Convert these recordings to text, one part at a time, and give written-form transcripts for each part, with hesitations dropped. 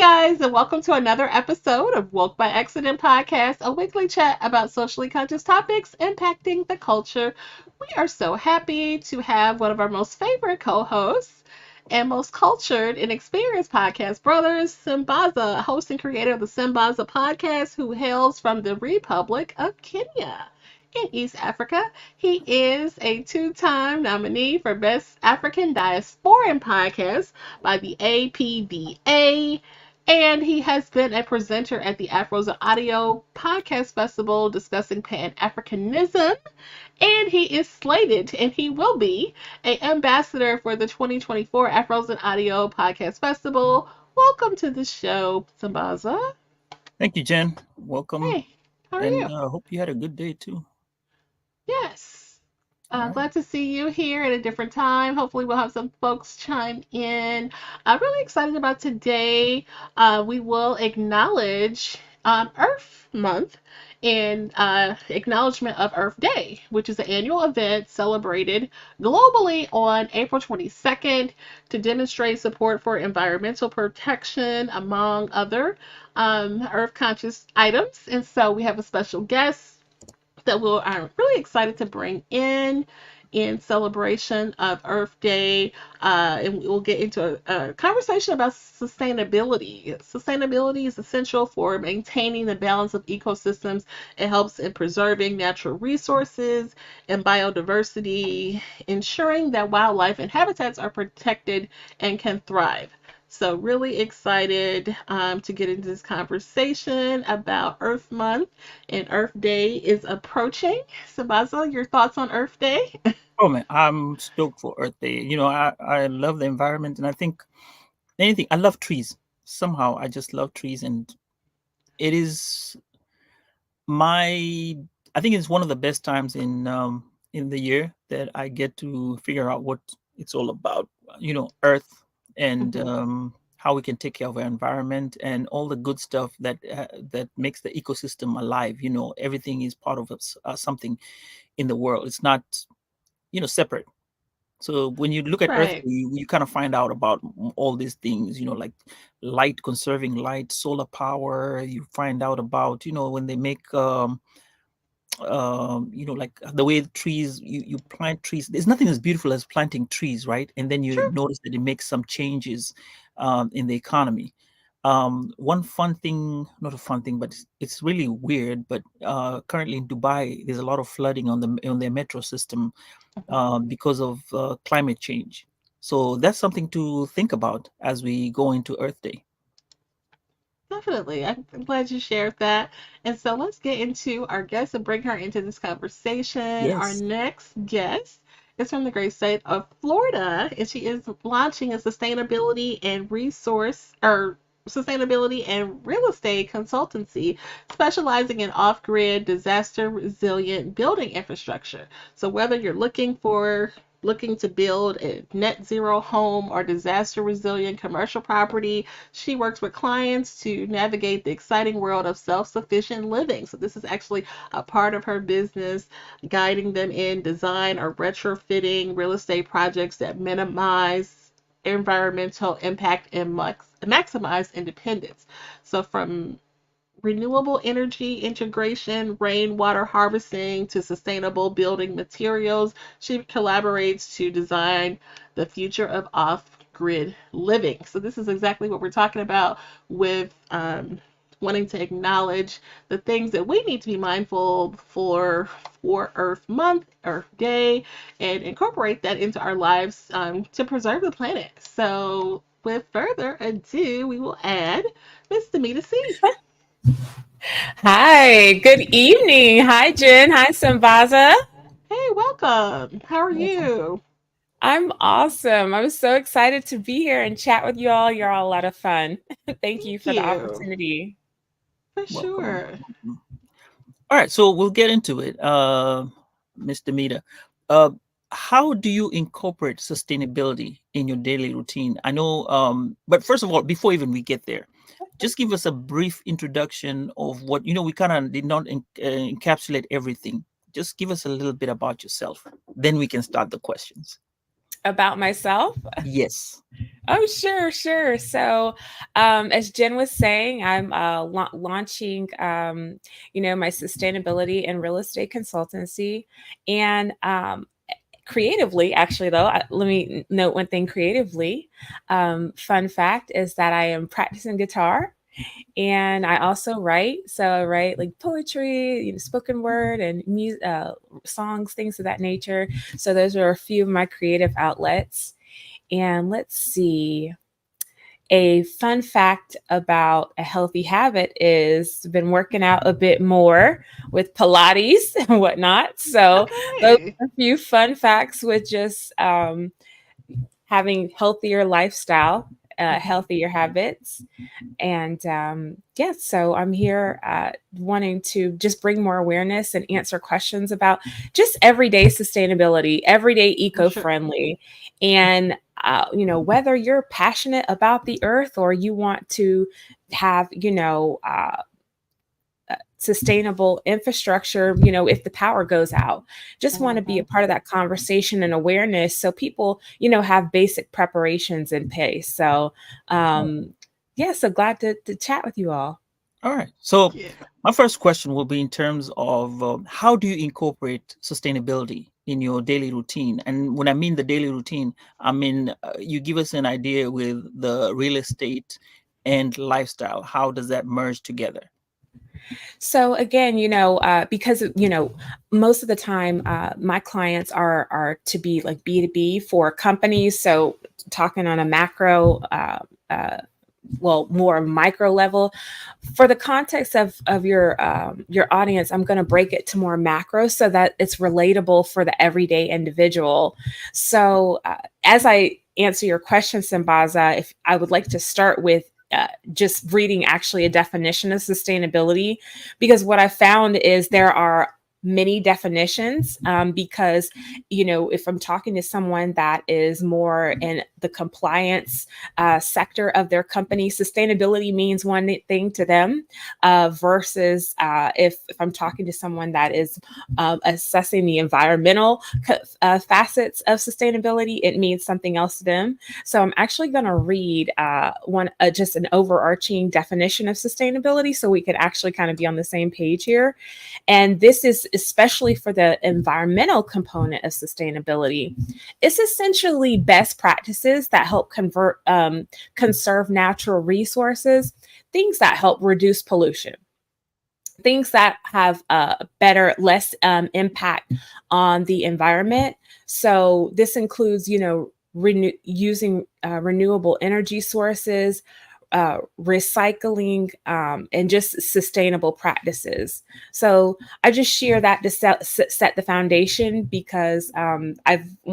guys, and welcome to another episode of Woke by Accident Podcast, a weekly chat about socially conscious topics impacting the culture. We are so happy to have one of our most favorite co hosts and most cultured and experienced podcast brothers, Sambaza, host and creator of the Sambaza podcast, who hails from the Republic of Kenya in East Africa. He is a two-time nominee for Best African Diasporan Podcast by the APDA, and he has been a presenter at the Afros Audio Podcast Festival discussing Pan-Africanism, and he is slated, and he will be, an ambassador for the 2024 Afros and Audio Podcast Festival. Welcome to the show, Sambaza. Thank you, Jen. Welcome, Hey, how are and you? hope you had a good day too. Yes. All right. Glad to see you here at a different time. Hopefully, we'll have some folks chime in. I'm really excited about today. We will acknowledge Earth Month in acknowledgement of Earth Day, which is an annual event celebrated globally on April 22nd to demonstrate support for environmental protection, among other Earth conscious items. And so, we have a special guest that I'm really excited to bring in celebration of Earth Day, and we'll get into a conversation about sustainability. Sustainability is essential for maintaining the balance of ecosystems. It helps in preserving natural resources and biodiversity, ensuring that wildlife and habitats are protected and can thrive. So, really excited to get into this conversation about Earth Month, and Earth Day is approaching. Sabaza, your thoughts on Earth Day? Oh man, I'm stoked for Earth Day. I love the environment, and I think anything. I love trees. Somehow, I just love trees, and it is my. I think it's one of the best times in the year that I get to figure out what it's all about. Earth and Mhm. how we can take care of our environment and all the good stuff that makes the ecosystem alive. Everything is part of something in the world. It's not separate. So when you look at Earth, Right. you kind of find out about all these things, like light, conserving light, solar power. You find out about when they make like the way trees, you plant trees. There's nothing as beautiful as planting trees, right? And then you Sure. notice that it makes some changes in the economy. One fun thing, not a fun thing, but it's really weird, but currently in Dubai there's a lot of flooding on their metro system Mhm. because of climate change. So that's something to think about as we go into Earth Day. Definitely. I'm glad you shared that. And so let's get into our guest and bring her into this conversation. Our Yes. next guest is from the great state of Florida, and she is launching a sustainability and real estate consultancy specializing in off-grid disaster resilient building infrastructure. So whether you're looking to build a net zero home or disaster resilient commercial property, she works with clients to navigate the exciting world of self sufficient living. So, this is actually a part of her business, guiding them in design or retrofitting real estate projects that minimize environmental impact and maximize independence. So, from renewable energy integration, rainwater harvesting to sustainable building materials, she collaborates to design the future of off grid living. So, this is exactly what we're talking about with wanting to acknowledge the things that we need to be mindful for Earth Month, Earth Day, and incorporate that into our lives to preserve the planet. So, with further ado, we will add Miss Damita C. Hi, good evening. Hi, Jen. Hi, Sambaza. Hey, welcome. How are Welcome. you? I'm awesome. I'm so excited to be here and chat with you all. You're all a lot of fun. Thank you Thank for the you. opportunity. For Welcome. sure. Welcome. All right, so we'll get into it. Mr. Mita, uh, how do you incorporate sustainability in your daily routine? I know, but first of all, before even we get there, just give us a brief introduction of what, we kind of did not encapsulate everything. Just give us a little bit about yourself. Then we can start the questions. About myself? Yes. Oh, sure, sure. So, as Jen was saying, I'm launching, my sustainability and real estate consultancy, and creatively, actually, though, let me note one thing creatively. Fun fact is that I am practicing guitar. And I also write. So I write like poetry, spoken word, and songs, things of that nature. So those are a few of my creative outlets. And let's see. A fun fact about a healthy habit is been working out a bit more with Pilates and whatnot. So those Okay. are a few fun facts with just having healthier lifestyle, Mhm. healthier habits. And yeah, so I'm here wanting to just bring more awareness and answer questions about just everyday sustainability, everyday Sure. eco-friendly. And, whether you're passionate about the earth or you want to have, sustainable infrastructure, if the power goes out, just want to be a Mhm. part of that conversation and awareness so people, have basic preparations in place. So, yeah, so glad to chat with you all. All right. So Yeah. my first question will be in terms of how do you incorporate sustainability in your daily routine? And when I mean the daily routine, I mean you give us an idea with the real estate and lifestyle. How does that merge together? So again, because most of the time, my clients are to be like B2B for companies. So talking on a macro, well, more micro level. For the context of your audience, I'm going to break it to more macro so that it's relatable for the everyday individual. So as I answer your question, Sambaza, if I would like to start with just reading actually a definition of sustainability, because what I found is there are many definitions, because if I'm talking to someone that is more in the compliance sector of their company, sustainability means one thing to them, versus if I'm talking to someone that is assessing the environmental facets of sustainability, it means something else to them. So I'm actually going to read one just an overarching definition of sustainability so we can actually kind of be on the same page here. And this is especially for the environmental component of sustainability. It's essentially best practices that help conserve natural resources, things that help reduce pollution, things that have less impact on the environment. So this includes, using renewable energy sources, recycling, and just sustainable practices. So I just share that to set the foundation, because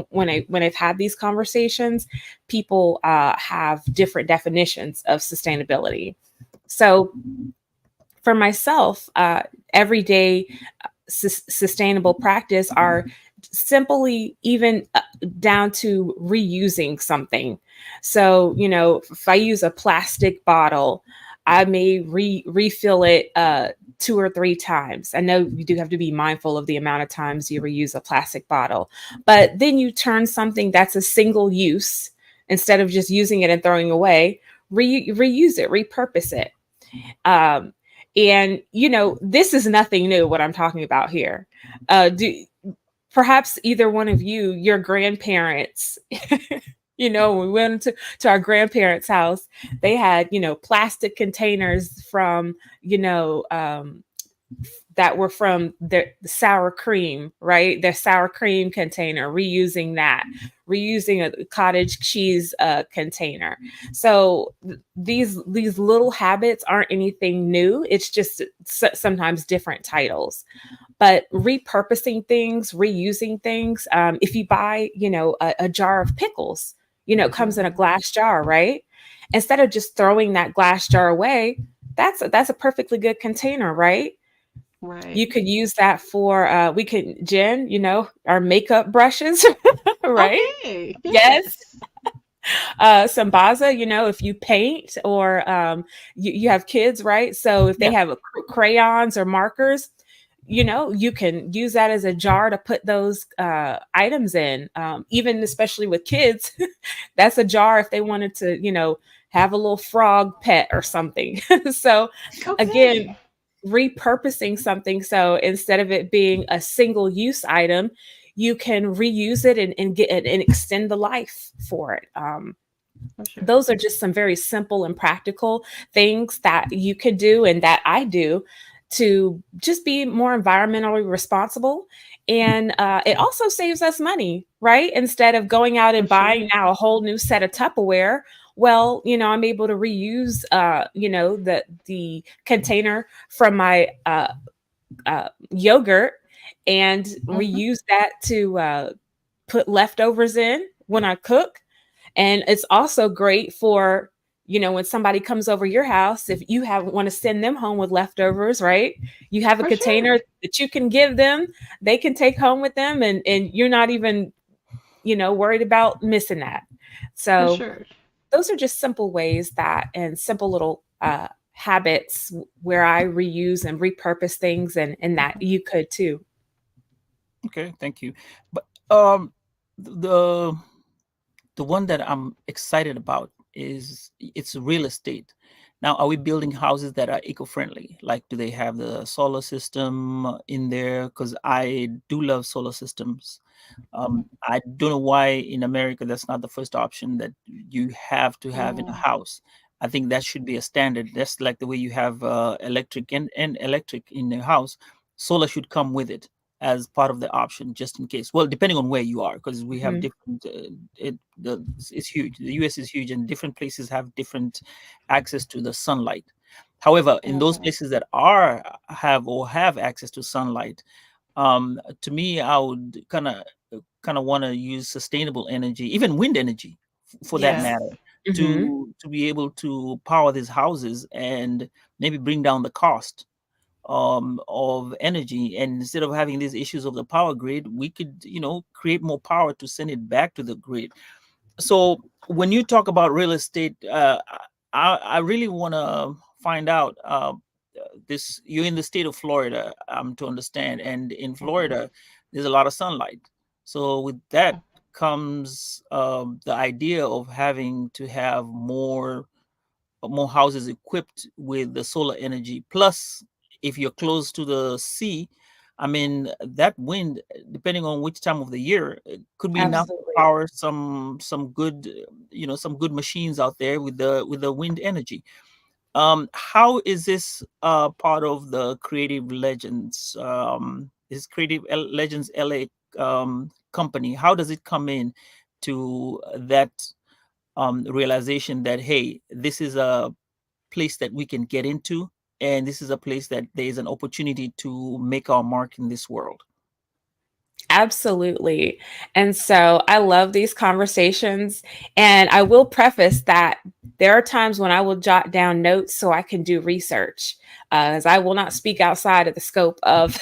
when I've had these conversations, people have different definitions of sustainability. So for myself, everyday sustainable practice are simply even down to reusing something. So, if I use a plastic bottle, I may refill it 2 or 3 times. I know you do have to be mindful of the amount of times you reuse a plastic bottle, but then you turn something that's a single use, instead of just using it and throwing away, reuse it, repurpose it. Um, and this is nothing new what I'm talking about here. Do Perhaps either one of your grandparents, when we went to our grandparents' house, they had, plastic containers from, that were from the sour cream, right? Their sour cream container, reusing that, reusing a cottage cheese container. So these little habits aren't anything new. It's just sometimes different titles. But repurposing things, reusing things. If you buy, a jar of pickles, it comes in a Mhm. glass jar, right? Instead of just throwing that glass jar away, that's a perfectly good container, right? Right. You could use that for we could Jen, our makeup brushes, right? Okay. Yes. Yes. Sambaza, if you paint or you have kids, right? So if they Yeah. have crayons or markers, you can use that as a jar to put those items in. Even especially with kids, that's a jar if they wanted to, have a little frog pet or something. So again, Okay. repurposing something. So instead of it being a single use item, you can reuse it and get it and extend the life for it. For sure. Those are just some very simple and practical things that you could do and that I do to just be more environmentally responsible. And it also saves us money, right? Instead of going out For and sure. buying now a whole new set of Tupperware, well, I'm able to reuse, the container from my yogurt and Hmm. reuse that to put leftovers in when I cook. And it's also great for, when somebody comes over your house, if you have want to send them home with leftovers, right? You have a For sure. container that you can give them, they can take home with them, and you're not even, worried about missing that. For So sure. those are just simple ways that and simple little habits where I reuse and repurpose things, and that Mhm. you could too. Okay, thank you. But the the one that I'm excited about is it's real estate. Now, are we building houses that are eco-friendly? Like, do they have the solar system in there? Because I do love solar systems. I don't know why in America that's not the first option that you have to have in a Mm, house. I think that should be a standard. That's like the way you have electric and electric in your house. Solar should come with it as part of the option, just in case. Well, depending on where you are, because we have Mhm. different. It's huge. The U.S. is huge, and different places have different access to the sunlight. However, in those okay. places that are have access to sunlight, to me, I would kind of want to use sustainable energy, even wind energy, for that Yeah. matter, Mhm. to be able to power these houses and maybe bring down the cost of energy. And instead of having these issues of the power grid, we could, create more power to send it back to the grid. So when you talk about real estate, I really want to find out this. You're in the state of Florida, to understand, and in Hmm. Florida, there's a lot of sunlight. So with that comes the idea of having to have more houses equipped with the solar energy. Plus, if you're close to the sea, I mean, that wind, depending on which time of the year, it could be enough to Absolutely. power some good, some good machines out there with the wind energy. How is this part of the Creative Legends? Is Legends LA company? How does it come in to that realization that, hey, this is a place that we can get into, and this is a place that there is an opportunity to make our mark in this world? Absolutely. And so I love these conversations. And I will preface that there are times when I will jot down notes so I can do research, as I will not speak outside of the scope of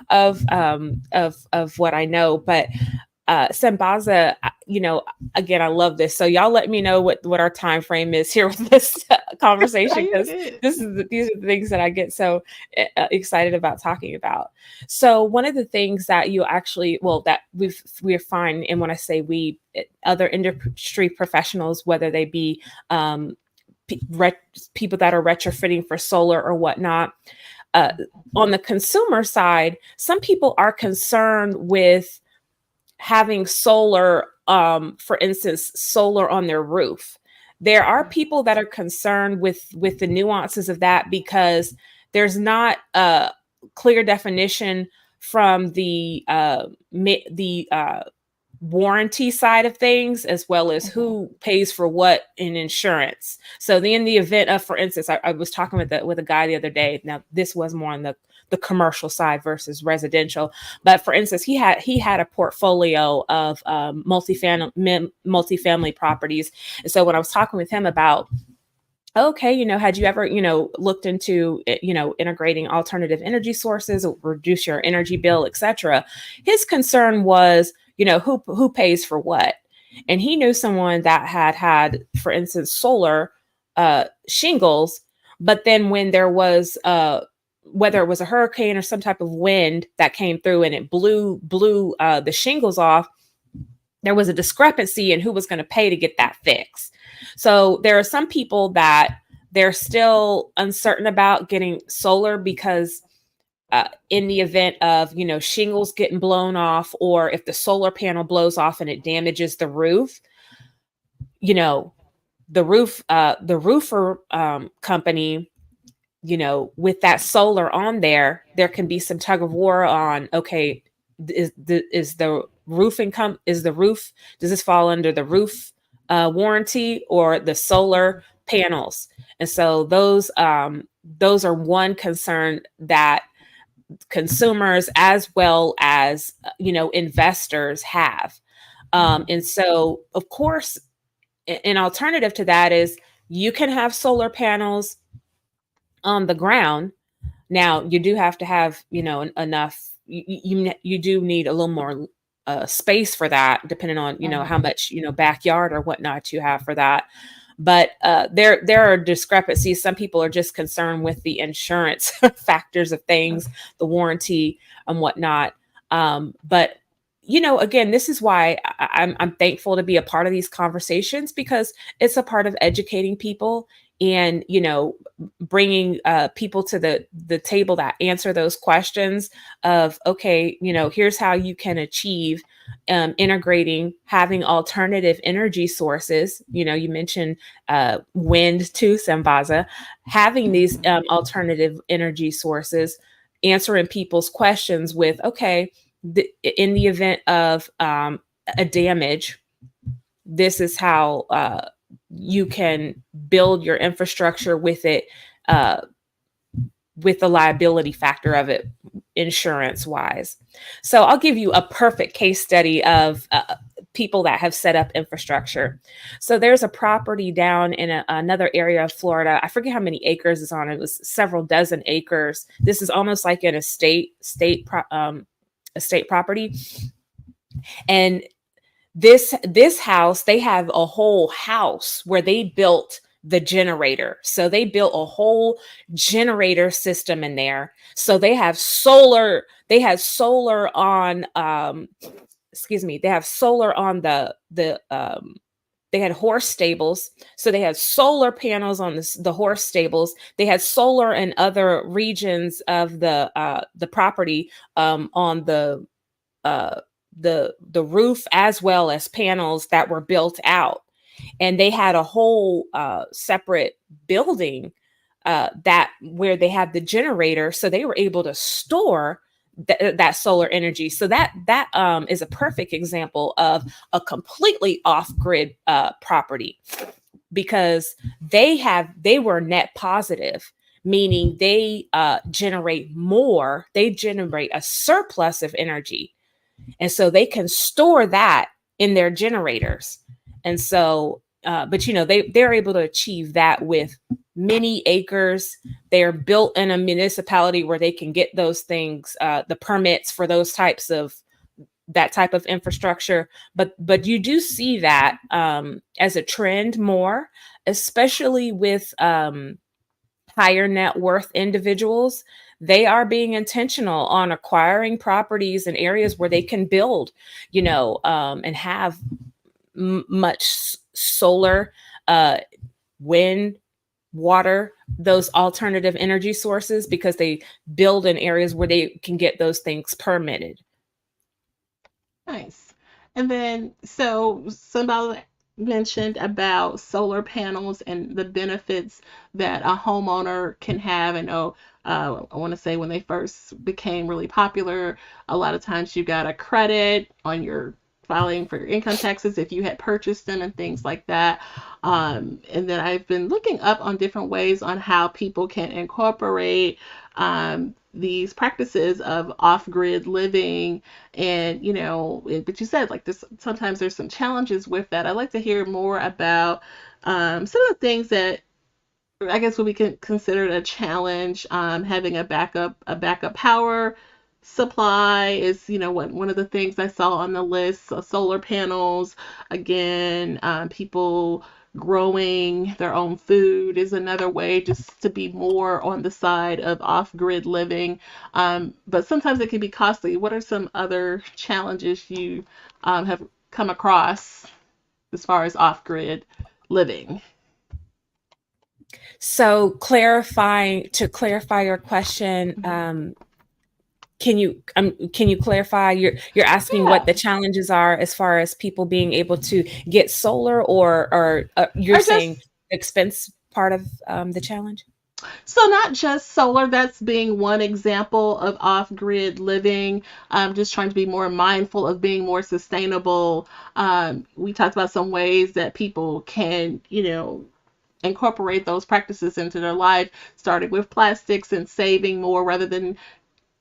of what I know. But Sambaza, again, I love this. So y'all let me know what our time frame is here with this Are conversation, you because good? these are the things that I get so excited about talking about. So one of the things that you actually, well, that we're fine, and when I say we, other industry professionals, whether they be um, people that are retrofitting for solar or whatnot. Uh, on the consumer side, some people are concerned with having solar, for instance, solar on their roof. There are people that are concerned with the nuances of that, because there's not a clear definition from the warranty side of things, as well as Hmm. who pays for what in insurance. So in the event of, for instance, I was talking with a guy the other day. Now this was more on the commercial side versus residential, but for instance, he had a portfolio of multifamily properties. And so when I was talking with him about, okay, had you ever, looked into, integrating alternative energy sources, or reduce your energy bill, etc. His concern was, who pays for what. And he knew someone that had, for instance, solar shingles, but then when there was whether it was a hurricane or some type of wind that came through and it blew the shingles off, there was a discrepancy in who was going to pay to get that fixed. So there are some people that they're still uncertain about getting solar because in the event of, shingles getting blown off, or if the solar panel blows off and it damages the roof, the roofer company, with that solar on there can be some tug of war on, okay, is the roof, does this fall under the roof warranty or the solar panels? And so those are one concern that consumers as well as investors have. And so, of course, an alternative to that is you can have solar panels on the ground. Now, you do have to have enough. You do need a little more space for that, depending on how much backyard or whatnot you have for that. But there are discrepancies. Some people are just concerned with the insurance factors of things, the warranty and whatnot. But again, this is why I'm thankful to be a part of these conversations, because it's a part of educating people and bringing people to the table that answer those questions of, okay, here's how you can achieve integrating, having alternative energy sources. You mentioned wind too, Sambaza, having these alternative energy sources, answering people's questions with, okay, in the event of a damage, this is how you can build your infrastructure with it, with the liability factor of it, insurance wise. So I'll give you a perfect case study of people that have set up infrastructure. So there's a property down in another area of Florida. I forget how many acres is on it. It was several dozen acres. This is almost like an estate property. And this house, they have a whole house where they built the generator. So they built a whole generator system in there. So they have solar, they had solar on they have solar on they had horse stables. So they had solar panels on the horse stables. They had solar in other regions of the property, on the roof, as well as panels that were built out. And they had a whole separate building that where they had the generator, so they were able to store that solar energy. So that is a perfect example of a completely off-grid property, because they were net positive, meaning they generate a surplus of energy. And so they can store that in their generators. And so, but they're able to achieve that with many acres. They're built in a municipality where they can get those things, the permits for that type of infrastructure. But you do see that as a trend more, especially with higher net worth individuals. They are being intentional on acquiring properties in areas where they can build, and have much solar, wind, water, those alternative energy sources, because they build in areas where they can get those things permitted. Nice. And then, so somebody mentioned about solar panels and the benefits that a homeowner can have. And I want to say when they first became really popular, a lot of times you got a credit on your filing for your income taxes if you had purchased them and things like that. And then I've been looking up on different ways on how people can incorporate these practices of off-grid living. And but you said like this, sometimes there's some challenges with that. I'd like to hear more about some of the things that I guess would be considered a challenge. Having a backup power supply is one of the things I saw on the list. Solar panels, again, people growing their own food is another way, just to be more on the side of off-grid living. But sometimes it can be costly. What are some other challenges you have come across as far as off-grid living? So to clarify your question, can you clarify? You're asking what Yeah. the challenges are as far as people being able to get solar, or you're Or saying just expense part of the challenge? So not just solar, that's being one example of off-grid living. Just trying to be more mindful of being more sustainable. We talked about some ways that people can, incorporate those practices into their life, starting with plastics and saving more rather than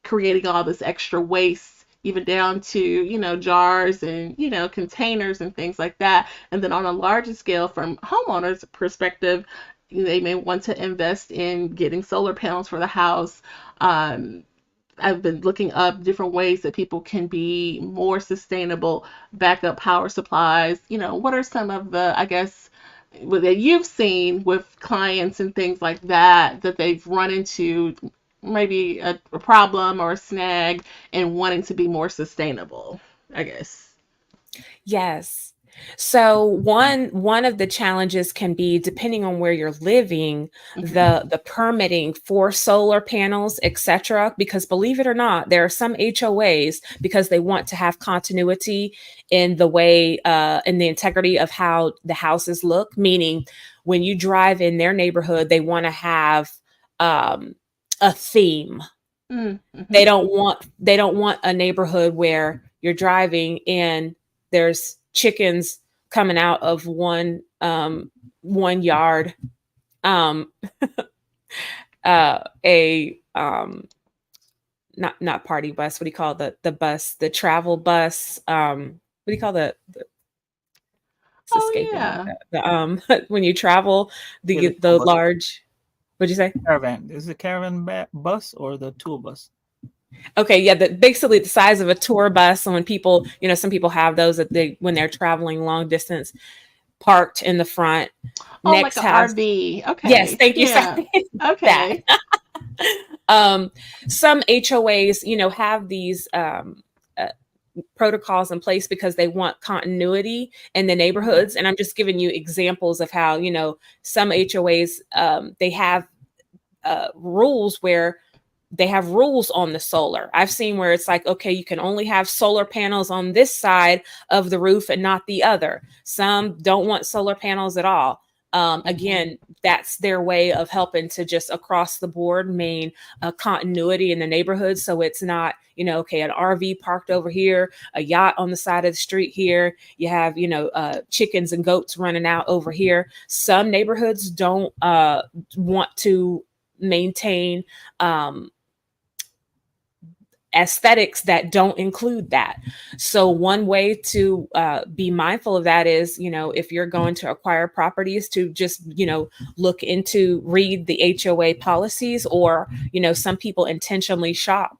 creating all this extra waste, even down to, jars and, containers and things like that. And then on a larger scale, from homeowners' perspective, they may want to invest in getting solar panels for the house. Um, I've been looking up different ways that people can be more sustainable, backup power supplies. What are some of the, I guess, that you've seen with clients and things like that they've run into, maybe a problem or a snag in wanting to be more sustainable, I guess. Yes. So one of the challenges can be, depending on where you're living, Hmm. the permitting for solar panels, etc. Because believe it or not, there are some HOAs, because they want to have continuity in the way in the integrity of how the houses look. Meaning, when you drive in their neighborhood, they want to have a theme. Mm-hmm. They don't want a neighborhood where you're driving and there's chickens coming out of one yard, um a not party bus, what do you call the bus, the travel bus, what do you call it's Oh escaping me, yeah. when you travel, Yeah, the tour the bus, large, what'd you say? caravan. Is it caravan bus or the tour bus? Okay, yeah, basically the size of a tour bus. And when people, some people have those that when they're traveling long distance, parked in the front. Oh, like Next an house. RV. Yes, Okay. thank you. Yeah. Sorry. That. Okay. Um, some HOAs, have these uh, protocols in place because they want continuity in the Mhm. neighborhoods. And I'm just giving you examples of how, some HOAs, they have rules where they have rules on the solar. I've seen where it's like, okay, you can only have solar panels on this side of the roof and not the other. Some don't want solar panels at all. Mhm. Again, that's their way of helping to just across the board main continuity in the neighborhood. So it's not, okay, an RV parked over here, a yacht on the side of the street here. You have, chickens and goats running out over here. Some neighborhoods don't want to maintain um, aesthetics that don't include that. So one way to be mindful of that is, if you're going to acquire properties, to just, look into, read the HOA policies, or, some people intentionally shop.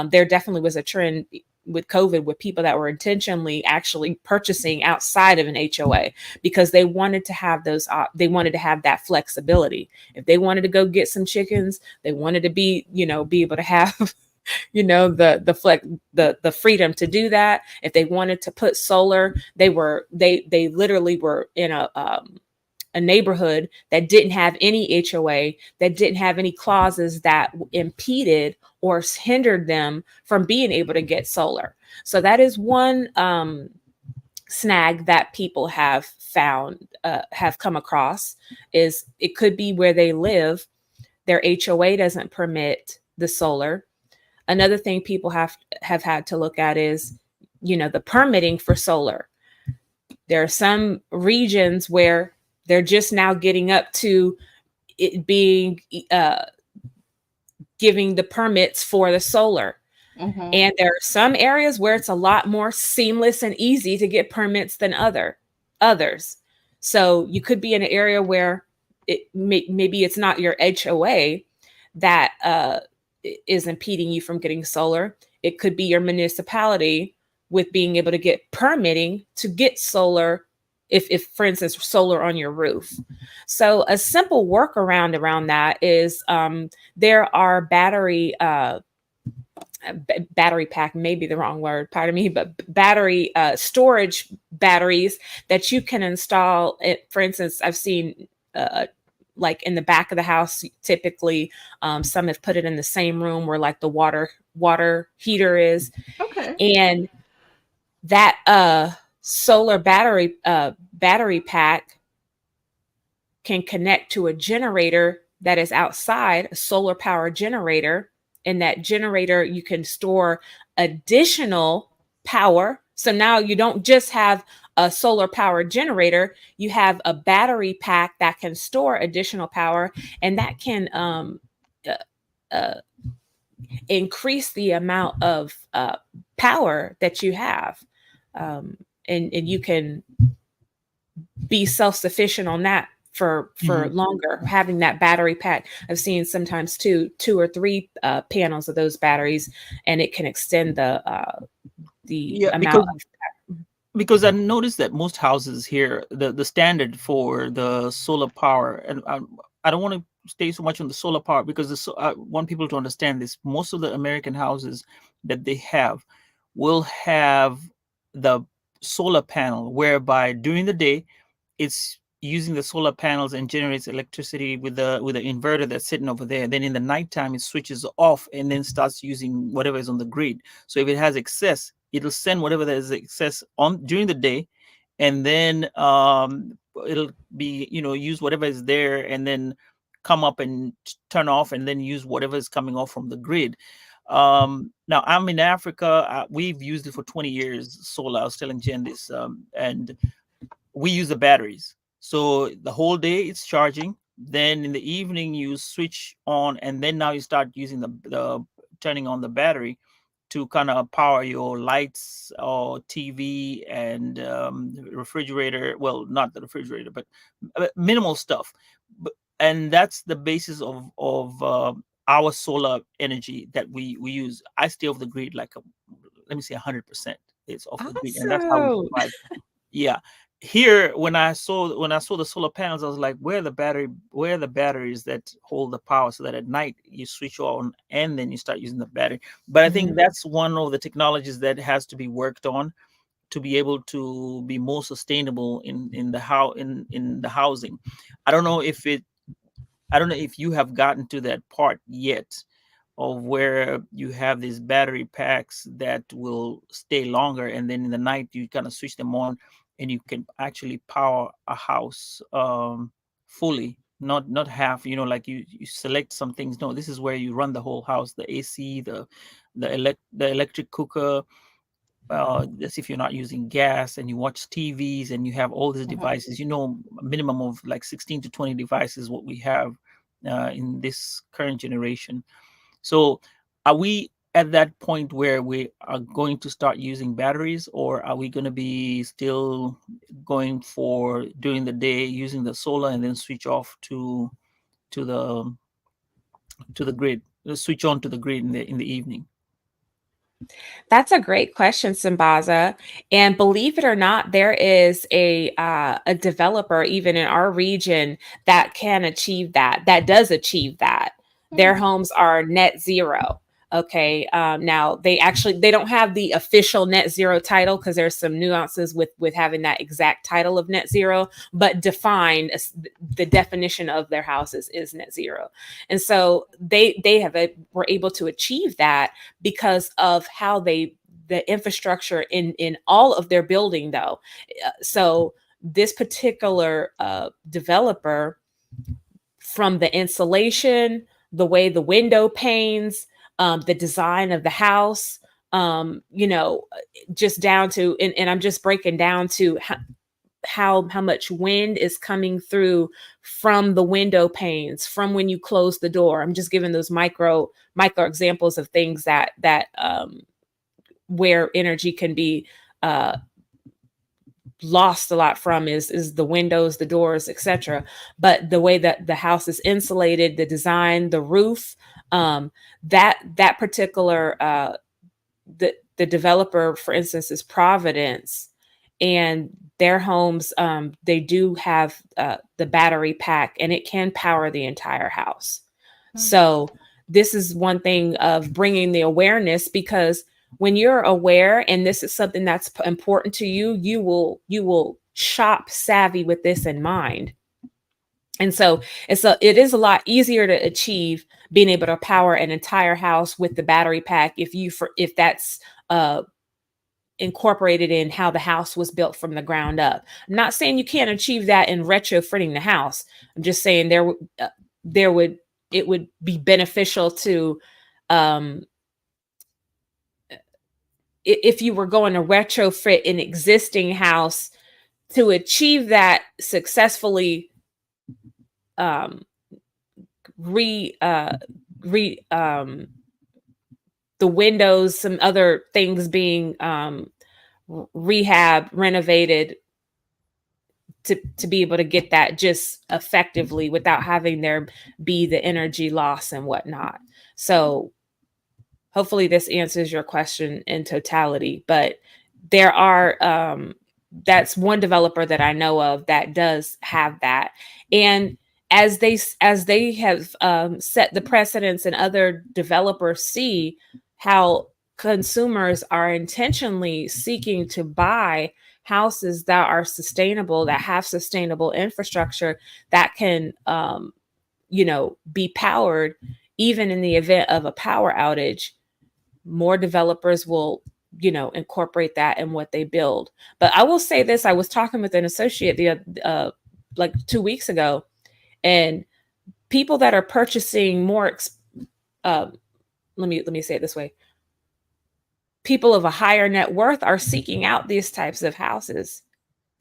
There definitely was a trend with COVID with people that were intentionally actually purchasing outside of an HOA because they wanted to have they wanted to have that flexibility. If they wanted to go get some chickens, they wanted to be able to have the freedom to do that. If they wanted to put solar, they literally were in a neighborhood that didn't have any HOA, that didn't have any clauses that impeded or hindered them from being able to get solar. So that is one snag that people have found, have come across, is it could be where they live, their HOA doesn't permit the solar. Another thing people have had to look at is, the permitting for solar. There are some regions where they're just now getting up to it being giving the permits for the solar. Mhm. And there are some areas where it's a lot more seamless and easy to get permits than others. So you could be in an area where maybe it's not your HOA that is impeding you from getting solar. It could be your municipality with being able to get permitting to get solar if for instance solar on your roof. So a simple workaround around that is there are battery pack, maybe the wrong word, pardon me, but battery storage batteries that you can install. It, for instance, I've seen like in the back of the house, typically some have put it in the same room where like the water heater is, Okay. and that solar battery pack can connect to a generator that is outside, a solar power generator. In that generator, you can store additional power. So now you don't just have a solar power generator, you have a battery pack that can store additional power, and that can uh, uh, increase the amount of power that you have. And you can be self-sufficient on that for Mhm. longer, having that battery pack. I've seen sometimes two or three panels of those batteries, and it can extend the Yeah, amount of. because I noticed that most houses here, the standard for the solar power, and I don't want to stay so much on the solar power because I want people to understand this. Most of the American houses that they have will have the solar panel, whereby during the day it's using the solar panels and generates electricity with the inverter that's sitting over there. Then in the nighttime it switches off and then starts using whatever is on the grid. So if it has excess, it'll send whatever there is excess on during the day, and then it'll be, use whatever is there, and then come up and turn off, and then use whatever is coming off from the grid. Now I'm in Africa. We've used it for 20 years, solar. I was telling Jen this, and we use the batteries. So the whole day it's charging. Then in the evening you switch on, and then now you start using the turning on the battery to kind of power your lights or TV and refrigerator. Well, not the refrigerator, but minimal stuff. And that's the basis of our solar energy that we use. I stay off the grid like let me say 100% is off the grid, and that's how we Awesome. survive. Yeah. Here, when I saw the solar panels, I was like, where are the batteries that hold the power, so that at night you switch on and then you start using the battery. But I think Mhm. that's one of the technologies that has to be worked on to be able to be more sustainable in the housing. I don't know if it I don't know if you have gotten to that part yet, of where you have these battery packs that will stay longer, and then in the night you kind of switch them on, and you can actually power a house fully, not half. Like you select some things. No, this is where you run the whole house: the AC, the electric cooker. That's if you're not using gas, and you watch TVs, and you have all these devices. A minimum of like 16 to 20 devices what we have in this current generation. So, are we at that point where we are going to start using batteries, or are we going to be still going for during the day using the solar and then switch off to the grid, switch on to the grid in the evening? That's a great question, Sambaza. And believe it or not, there is a developer even in our region that can achieve that. That does achieve that. Their Hmm. homes are net zero. Okay. Now they don't have the official net zero title because there's some nuances with having that exact title of net zero, but defined as the definition of their houses is net zero. And so were able to achieve that because of how the infrastructure in all of their building though. So this particular developer, from the insulation, the way the window panes, the design of the house, you know, just down to, and I'm just breaking down to how much wind is coming through from the window panes, from when you close the door. I'm just giving those micro examples of things that where energy can be uh, lost a lot from is the windows, the doors, etc. But the way that the house is insulated, the design, the roof, that particular the developer, for instance, is Providence, and their homes, they do have the battery pack, and it can power the entire house. So this is one thing of bringing the awareness, because when you're aware and this is something that's important to you, you will shop savvy with this in mind. And so it is a lot easier to achieve being able to power an entire house with the battery pack if that's uh incorporated in how the house was built from the ground up. I'm not saying you can't achieve that in retrofitting the house. I'm just saying there would it would be beneficial to, um if you were going to retrofit an existing house to achieve that successfully, um re re the windows, some other things being rehab renovated to be able to get that just effectively without having there be the energy loss and whatnot. So hopefully this answers your question in totality. But there are, that's one developer that I know of that does have that. And as they have, set the precedents, and other developers see how consumers are intentionally seeking to buy houses that are sustainable, that have sustainable infrastructure, that can, be powered even in the event of a power outage, more developers will, incorporate that in what they build. But I will say this: I was talking with an associate like 2 weeks ago, and people that are purchasing uh, let me say it this way: people of a higher net worth are seeking out these types of houses.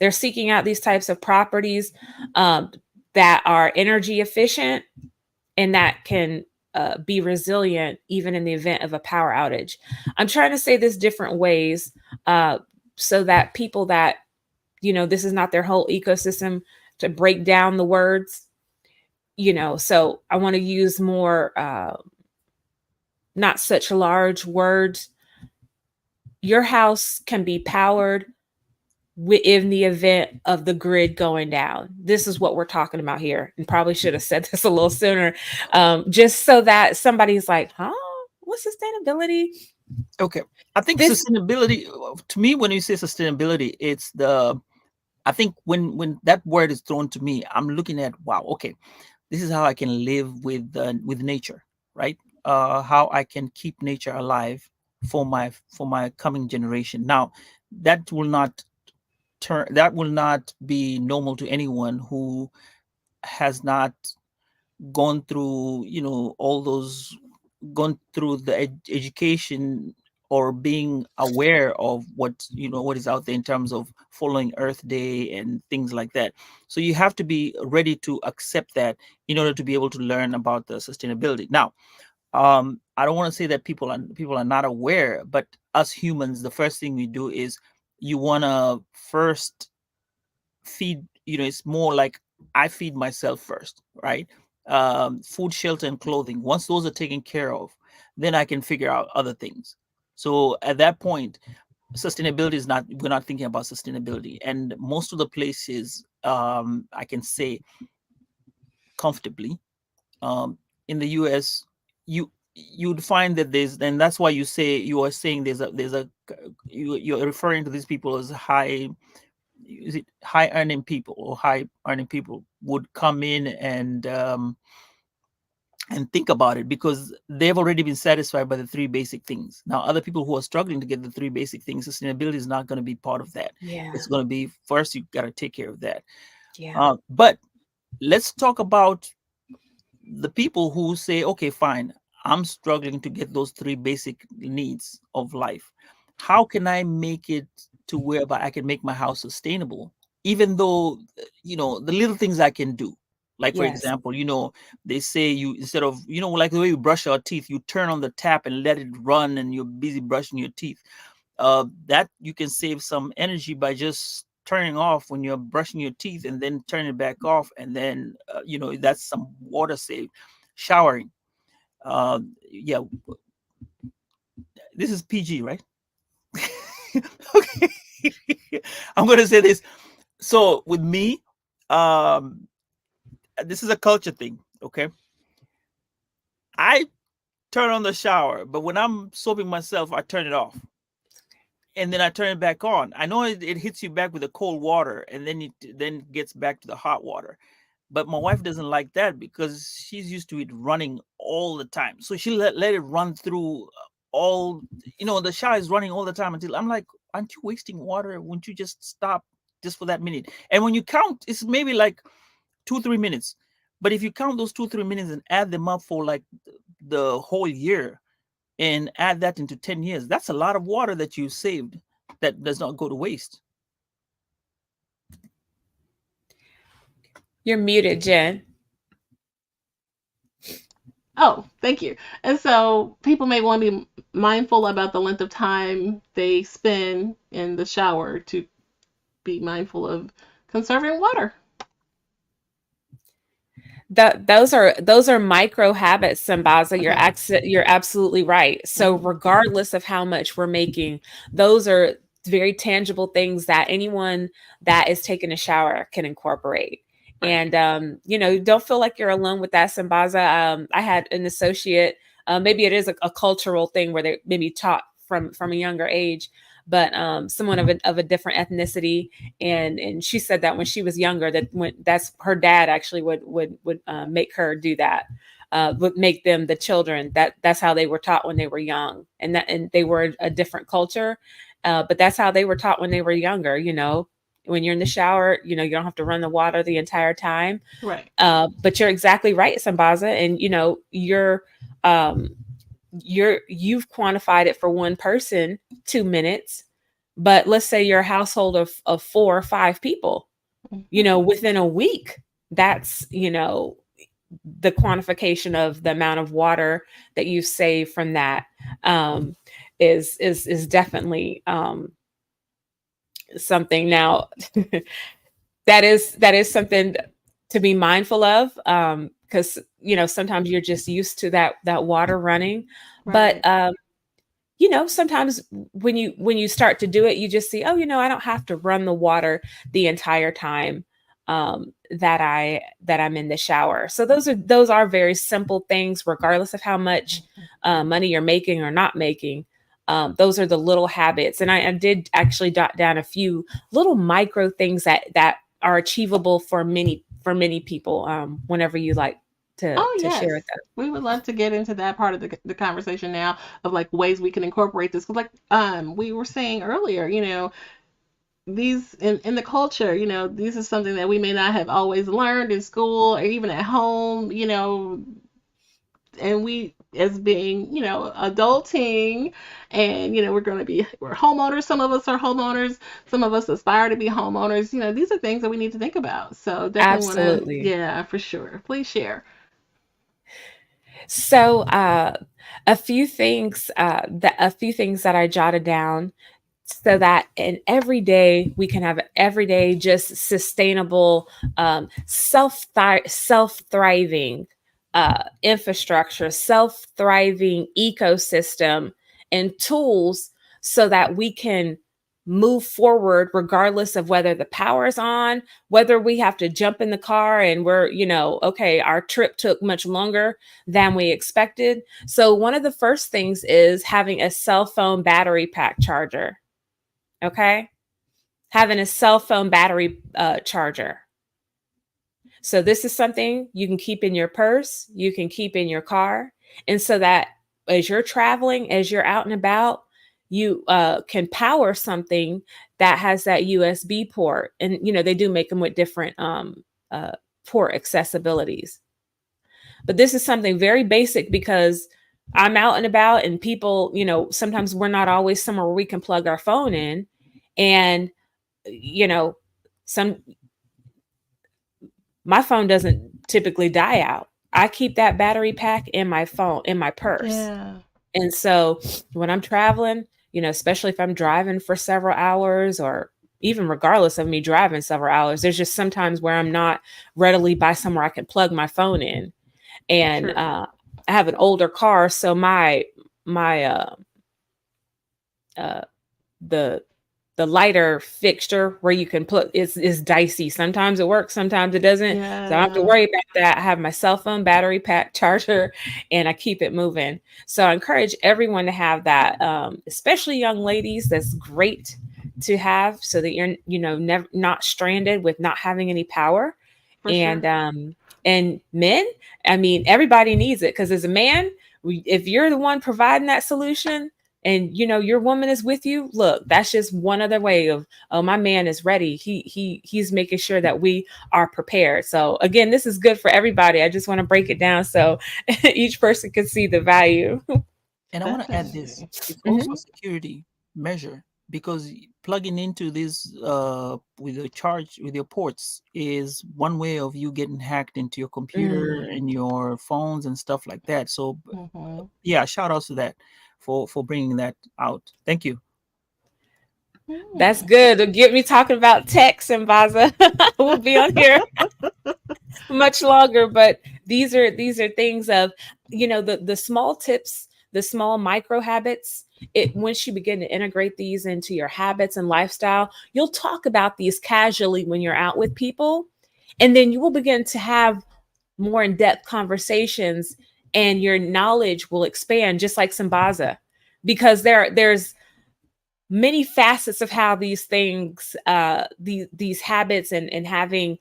They're seeking out these types of properties, that are energy efficient and that can, be resilient even in the event of a power outage. I'm trying to say this different ways, uh, so that people that, this is not their whole ecosystem, to break down the words, so I want to use more, not such large words. Your house can be powered in the event of the grid going down. This is what we're talking about here, and probably should have said this a little sooner, just so that somebody's like, huh, what sustainability? Okay. I think This, sustainability, to me, when you say sustainability, I think when that word is thrown to me, I'm looking at, wow, okay, this is how I can live with nature, right? How I can keep nature alive for my coming generation. Now, that will not that will not be normal to anyone who has not gone through, all those, gone through the education, or being aware of what is out there in terms of following Earth Day and things like that. So you have to be ready to accept that in order to be able to learn about the sustainability. Now, I don't want to say that people are not aware, but us humans, the first thing we do is, you want to first feed, it's more like, I feed myself first, right? Food, shelter, and clothing, once those are taken care of, then I can figure out other things. So at that point, sustainability is not we're not thinking about sustainability. And most of the places, I can say comfortably, in the US, you'd find that and that's why you are saying you're referring to these people as high earning people, or high earning people would come in and think about it, because they've already been satisfied by the three basic things. Now, other people who are struggling to get the three basic things, sustainability is not going to be part of that. yeah, It's going to be, first you got to take care of that. yeah, But let's talk about the people who say, okay, fine, I'm struggling to get those three basic needs of life. How can I make it to whereby I can make my house sustainable, even though, the little things I can do? Like, for yes, example, they say, you, instead of, like the way you brush our teeth, you turn on the tap and let it run, and you're busy brushing your teeth. That you can save some energy by just turning off when you're brushing your teeth, and then turn it back off, and then, that's some water save. Showering, yeah, this is PG, right? Okay. I'm gonna say this. So with me, um, this is a culture thing. Okay, I turn on the shower, but when I'm soaping myself, I turn it off. And then I turn it back on. I know it hits you back with the cold water, and then it then gets back to the hot water. But my wife doesn't like that because she's used to it running all the time. So she let it run through all, the shower is running all the time until I'm like, aren't you wasting water? Wouldn't you just stop just for that minute? And when you count, it's maybe like 2-3 minutes. But if you count those 2-3 minutes and add them up for like the whole year, and add that into 10 years, that's a lot of water that you saved that does not go to waste. You're muted, Jen. Oh, thank you. And so people may want to be mindful about the length of time they spend in the shower to be mindful of conserving water. Those are micro habits, Sambaza. You're absolutely right. So regardless of how much we're making, those are very tangible things that anyone that is taking a shower can incorporate. And don't feel like you're alone with that, Sambaza. I had an associate. Maybe it is a cultural thing where they maybe taught from a younger age, but someone of a different ethnicity, and she said that when she was younger, that's her dad actually would make her do that, would make them, the children, that's how they were taught when they were young, and they were a different culture, but that's how they were taught when they were younger. When you're in the shower, you don't have to run the water the entire time. Right. But you're exactly right, Sambaza, and you've quantified it for one person, 2 minutes, but let's say you're a household of 4 or 5 people, within a week, that's, the quantification of the amount of water that you save from that, is definitely, something. Now that is something to be mindful of, because sometimes you're just used to that water running, Right. but sometimes when you start to do it, you just see, oh, I don't have to run the water the entire time that I'm in the shower. So those are very simple things, regardless of how much money you're making or not making. Those are the little habits, and I did actually jot down a few little micro things that are achievable for many people. Whenever you like to Yes. share with them. We would love to get into that part of the conversation now, of like ways we can incorporate this. Because we were saying earlier, these in the culture, this is something that we may not have always learned in school or even at home, and we, as being, adulting, and we're homeowners. Some of us are homeowners, some of us aspire to be homeowners. These are things that we need to think about. So definitely want to, Absolutely. yeah, for sure. Please share. So a few things that I jotted down, so that in every day we can have everyday just sustainable, self thriving infrastructure, self thriving ecosystem, and tools, so that we can move forward regardless of whether the power is on, whether we have to jump in the car and we're, okay, our trip took much longer than we expected. So one of the first things is having a cell phone battery pack charger. Okay. Having a cell phone battery charger. So this is something you can keep in your purse, you can keep in your car. And so that as you're traveling, as you're out and about, you can power something that has that USB port. And, they do make them with different port accessibilities. But this is something very basic, because I'm out and about, and people, sometimes we're not always somewhere where we can plug our phone in. And, my phone doesn't typically die out. I keep that battery pack in my phone, in my purse. Yeah. And so when I'm traveling, especially if I'm driving for several hours, or even regardless of me driving several hours, there's just sometimes where I'm not readily by somewhere I can plug my phone in. And Sure. I have an older car, so my the the lighter fixture where you can put is dicey. Sometimes it works, sometimes it doesn't. So I don't have to Yeah, worry about that. I have my cell phone battery pack charger and I keep it moving. So I encourage everyone to have that, especially young ladies. That's great to have so that you're, never not stranded with not having any power. for And sure. men, I mean, everybody needs it because as a man, if you're the one providing that solution, and your woman is with you, look, that's just one other way of, oh, my man is ready. He's making sure that we are prepared. So again, this is good for everybody. I just want to break it down so each person can see the value. And I want to add this: Definitely. it's also Hmm. a security measure because plugging into this with a charge with your ports is one way of you getting hacked into your computer Mm, and your phones and stuff like that. So Hmm. yeah, shout outs to that for bringing that out. Thank you. that's good. It'll get me talking about tech, Sambaza. We'll be on here much longer, but these are things of, the small tips, the small micro habits. It Once you begin to integrate these into your habits and lifestyle, you'll talk about these casually when you're out with people, and then you will begin to have more in-depth conversations, and your knowledge will expand just like Sambaza, because there's many facets of how these things, these habits, and having,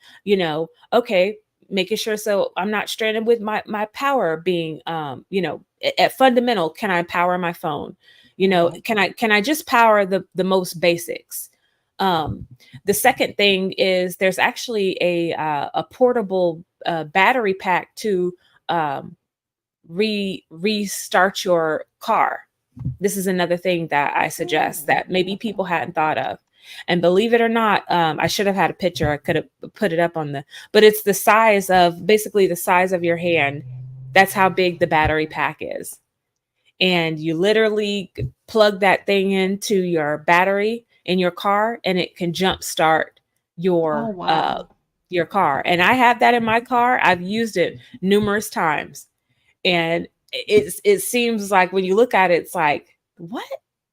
okay, making sure so I'm not stranded with my power being, at fundamental, can I power my phone? Hmm. Can I just power the most basics? um the second thing is there's actually a portable battery pack to um restart your car. This is another thing that I suggest that maybe people hadn't thought of. And believe it or not, I should have had a picture. I could have put it up on but it's the size of, basically the size of your hand. That's how big the battery pack is. And you literally plug that thing into your battery in your car, and it can jumpstart Oh, your uh wow. your car. And I have that in my car. I've used it numerous times, and it seems like when you look at it, it's like, what,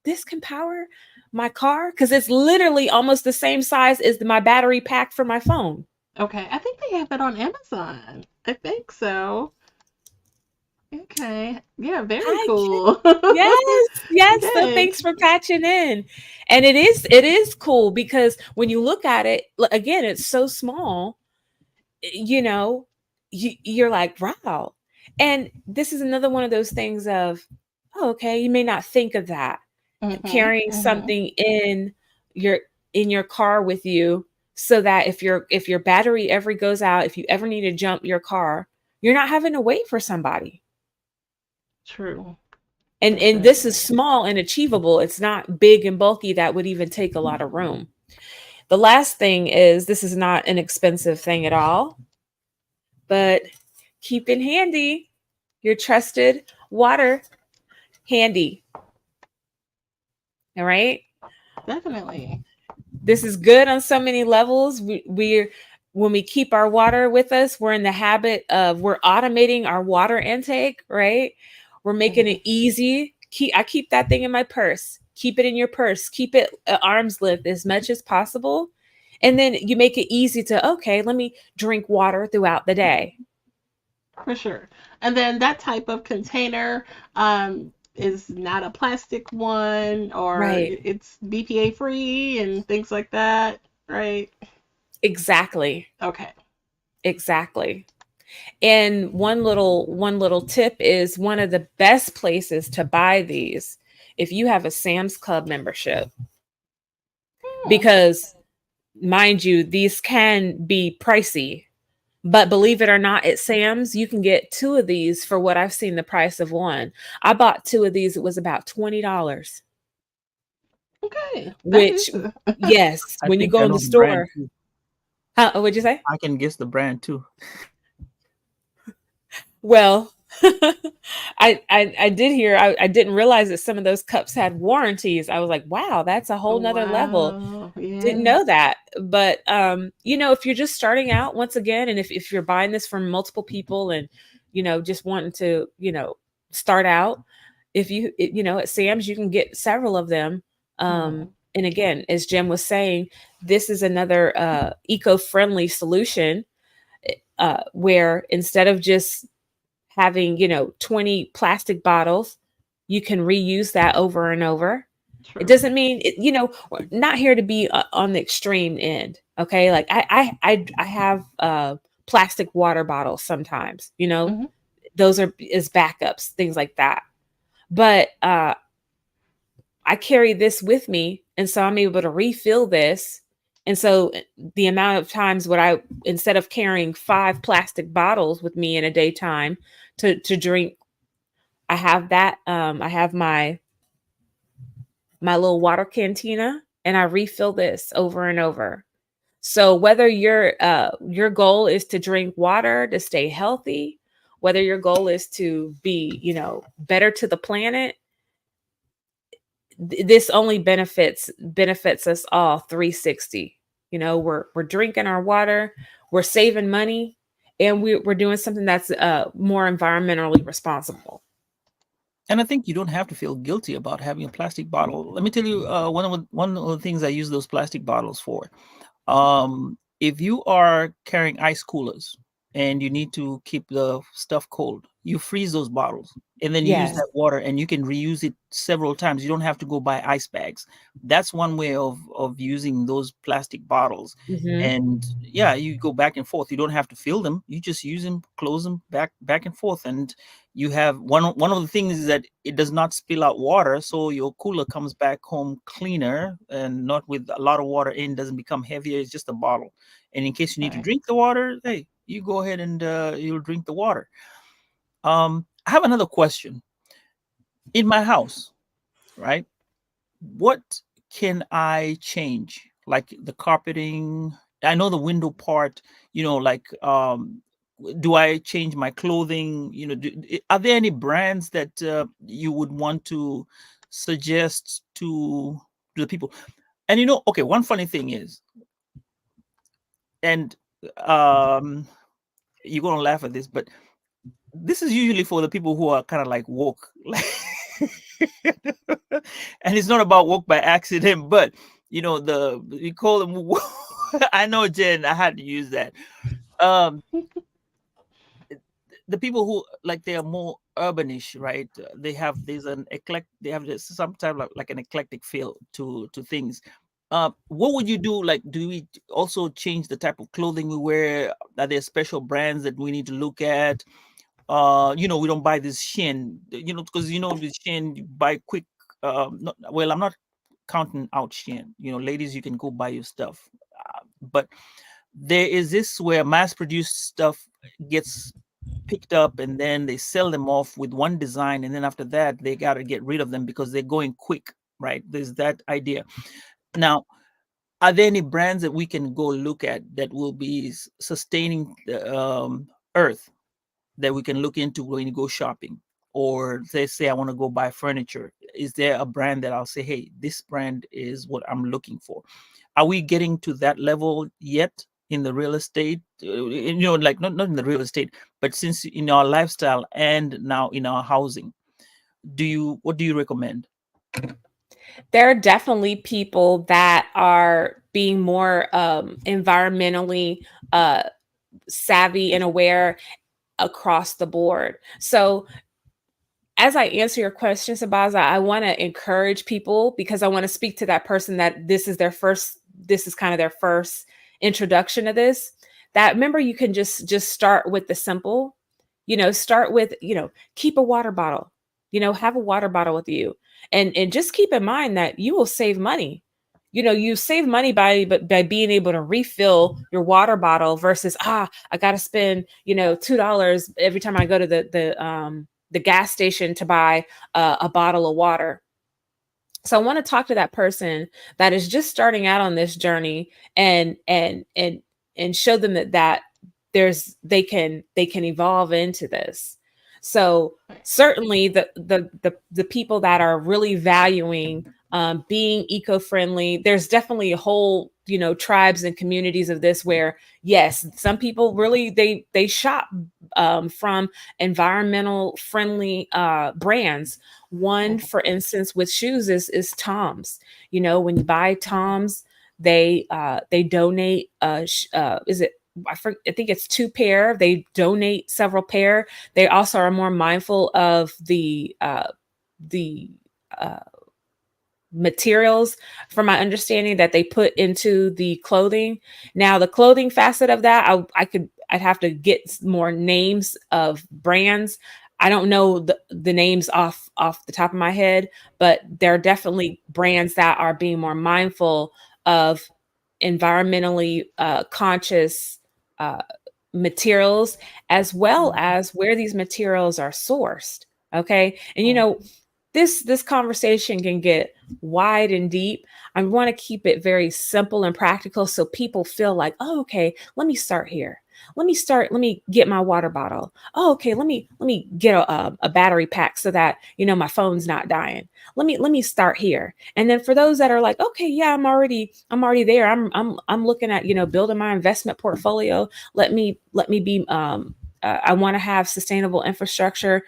this can power my car, because it's literally almost the same size as my battery pack for my phone. Okay, I think they have it on Amazon. I think so. Okay. Yeah, very Hi. cool. Yes, yes, so Yes. thanks for patching in. And it is cool because when you look at it, again, it's so small, you know you're like, wow. And this is another one of those things of, oh, okay, you may not think of that, Hmm. carrying Hmm. something your in your car with you, so that if your battery ever goes out, if you ever need to jump your car, you're not having to wait for somebody. True. And this is Definitely. small and achievable. It's not big and bulky that would even take a lot of room. The last thing is, this is not an expensive thing at all, but keep it handy. Your trusted water handy. All right. Definitely. This is good on so many levels. We're When we keep our water with us, we're in the habit of, we're automating our water intake, right? We're making Hmm. it easy. I keep that thing in my purse. Keep it in your purse. Keep it at arm's length as much as possible. And then you make it easy to, okay, let me drink water throughout the day. For sure. And then that type of container is not a plastic one, or Right. it's BPA free and things like that, right? Exactly. Okay. Exactly. And one little tip is, one of the best places to buy these, if you have a Sam's Club membership, Hmm. because mind you, these can be pricey. But believe it or not, at Sam's, you can get two of these for what I've seen the price of one. I bought two of these, it was about $20. Okay. That Which, is. yes, I when you think go I in the know the brand store, too. huh, what'd you say? I can guess the brand too. Well, I did hear, I didn't realize that some of those cups had warranties. I was like, wow, that's a whole nother level. Wow. Didn't Yes. know that. But if you're just starting out, once again, and if you're buying this from multiple people, and just wanting to, start out, if you at Sam's, you can get several of them. Hmm. And again, as Jim was saying, this is another eco-friendly solution, where instead of just having 20 plastic bottles, you can reuse that over and over. It True. doesn't mean we're not here to be on the extreme end. Okay, like I have plastic water bottles sometimes. Hmm. Those are as backups, things like that. But I carry this with me, and so I'm able to refill this. And so the amount of times what I instead of carrying 5 plastic bottles with me in a daytime to drink, I have that. I have my little water cantina, and I refill this over and over. So whether your goal is to drink water to stay healthy, whether your goal is to be, better to the planet, this only benefits us all 360. We're drinking our water, we're saving money, and we're doing something that's more environmentally responsible. And I think you don't have to feel guilty about having a plastic bottle. Let me tell you, one of the things I use those plastic bottles for. If you are carrying ice coolers and you need to keep the stuff cold, you freeze those bottles and then you use Yes. that water and you can reuse it several times. You don't have to go buy ice bags. That's one way of using those plastic bottles. Hmm. And yeah, you go back and forth. You don't have to fill them. You just use them, close them back and forth. And you have one of the things is that it does not spill out water, so your cooler comes back home cleaner and not with a lot of water in, doesn't become heavier. It's just a bottle, and in case you need to Right. drink the water, hey, you go ahead and you'll drink the water. I have another question. In my house, right, what can I change, like the carpeting? I know the window part, like do I change my clothing? Are there any brands that you would want to suggest to the people? And okay, one funny thing is, and um, you're gonna laugh at this, but this is usually for the people who are kind of like woke, and it's not about woke by accident, but the we call them. I know, Jen. I had to use that. Um, the people who like they are more urbanish, right? They have this sometimes like an eclectic feel to things. What would you do? Like, do we also change the type of clothing we wear? Are there special brands that we need to look at? We don't buy this Shin, because with Shin you buy quick. Not, well, I'm not counting out Shin. Ladies, you can go buy your stuff, but there is this where mass-produced stuff gets picked up and then they sell them off with one design, and then after that they got to get rid of them because they're going quick, right? There's that idea. Now, are there any brands that we can go look at that will be sustaining the earth, that we can look into when you go shopping? Or they say I want to go buy furniture, is there a brand that I'll say, hey, this brand is what I'm looking for? Are we getting to that level yet in the real estate? Like not in the real estate, but since in our lifestyle and now in our housing, what do you recommend? There are definitely people that are being more environmentally uh, savvy and aware across the board. So as I answer your question, Sabaza, I want to encourage people, because I want to speak to that person that this is kind of their first introduction to this. That, remember, you can just start with the simple, start with, keep a water bottle, have a water bottle with you. And just keep in mind that you will save money. You save money by being able to refill your water bottle versus, I got to spend, $2 every time I go to the gas station to buy a bottle of water. So I want to talk to that person that is just starting out on this journey, and show them that they can evolve into this. So Right. certainly the people that are really valuing being eco-friendly. There's definitely a whole, tribes and communities of this where, yes, some people really they shop from environmental friendly brands. One, for instance, with shoes is Tom's. When you buy Tom's, they donate. Is it? I think it's 2 pair. They donate several pair. They also are more mindful of the materials, from my understanding, that they put into the clothing. Now, the clothing facet of that, I'd have to get more names of brands. I don't know the names off the top of my head, but there are definitely brands that are being more mindful of environmentally conscious uh, materials, as well as where these materials are sourced. Okay. And this conversation can get wide and deep. I want to keep it very simple and practical so people feel like, oh, okay, let me start here. Let me get my water bottle. Oh, okay, let me get a battery pack so that my phone's not dying. Let me start here. And then for those that are like, okay, yeah, I'm already there. I'm looking at building my investment portfolio. Let me be I want to have sustainable infrastructure.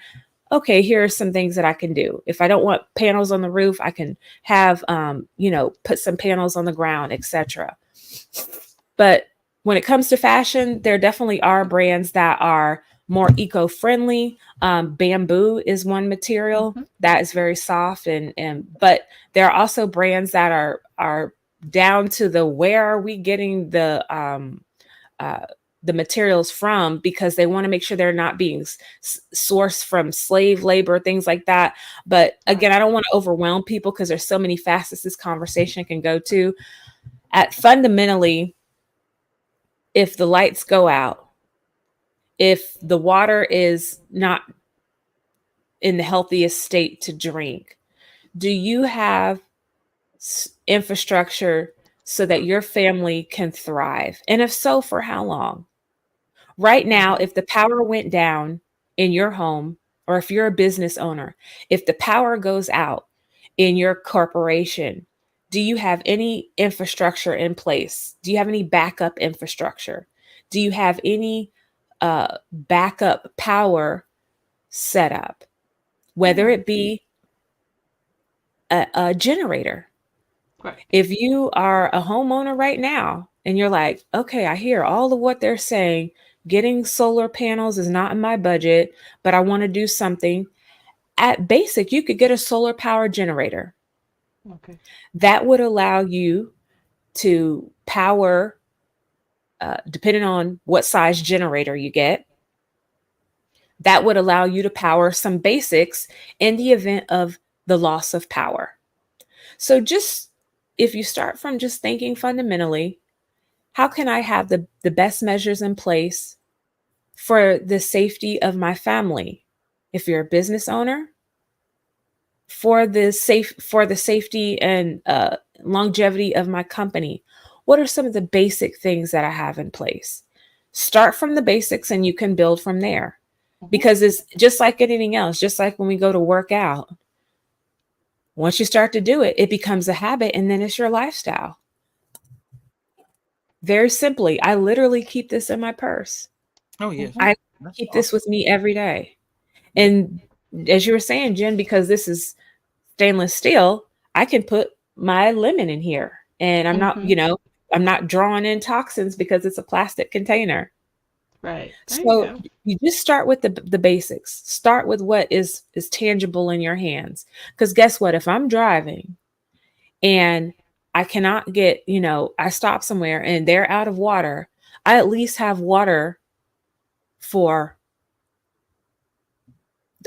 Okay, here are some things that I can do. If I don't want panels on the roof, I can have, put some panels on the ground, etc. But when it comes to fashion, there definitely are brands that are more eco-friendly. Bamboo is one material that is very soft, but there are also brands that are down to the where are we getting uh, the materials from, because they want to make sure they're not being sourced from slave labor, things like that. But again, I don't want to overwhelm people because there's so many facets this conversation can go to. At fundamentally, if the lights go out, if the water is not in the healthiest state to drink, do you have infrastructure so that your family can thrive? And if so, for how long? Right now, if the power went down in your home, or if you're a business owner, if the power goes out in your corporation, do you have any infrastructure in place? Do you have any backup infrastructure? Do you have any backup power set up? Whether it be a generator. Right. If you are a homeowner right now and you're like, okay, I hear all of what they're saying. Getting solar panels is not in my budget, but I want to do something. At basic, you could get a solar power generator. Okay. That would allow you to power, depending on what size generator you get, that would allow you to power some basics in the event of the loss of power. So just if you start from just thinking fundamentally, how can I have the best measures in place for the safety of my family? If you're a business owner, for the safety and longevity of my company, what are some of the basic things that I have in place? Start from the basics and you can build from there. Because it's just like anything else, just like when we go to work out. Once you start to do it, it becomes a habit and then it's your lifestyle. Very simply, I literally keep this in my purse. Oh yes, I that's keep this awesome. with me every day. Yep. And as you were saying, Jen, because this is stainless steel, I can put my lemon in here. And I'm not drawing in toxins because it's a plastic container. Right. There you So go. you just start with the basics. Start with what is tangible in your hands. Because guess what? If I'm driving and I cannot get, I stop somewhere and they're out of water, I at least have water for,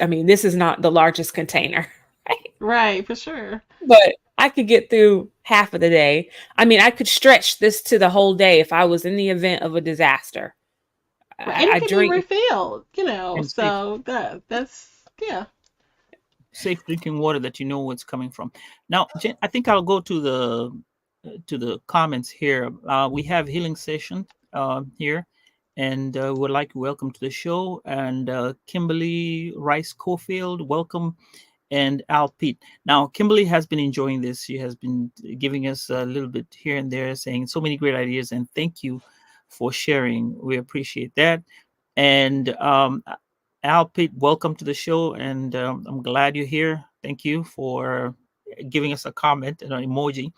I mean, this is not the largest container, right? Right, for sure. But I could get through half of the day. I mean, I could stretch this to the whole day if I was in the event of a disaster. Right. And it I can be drink. refilled, And safe, so that's yeah. safe drinking water that you know where it's coming from. Now, Jen, I think I'll go to the comments here. We have healing session here, and would like to welcome to the show. And Kimberly Rice Cofield, welcome. and Al Pete. Now, Kimberly has been enjoying this. She has been giving us a little bit here and there, saying so many great ideas, and thank you for sharing. We appreciate that. And Al Pete, welcome to the show, and I'm glad you're here. Thank you for giving us a comment and an emoji.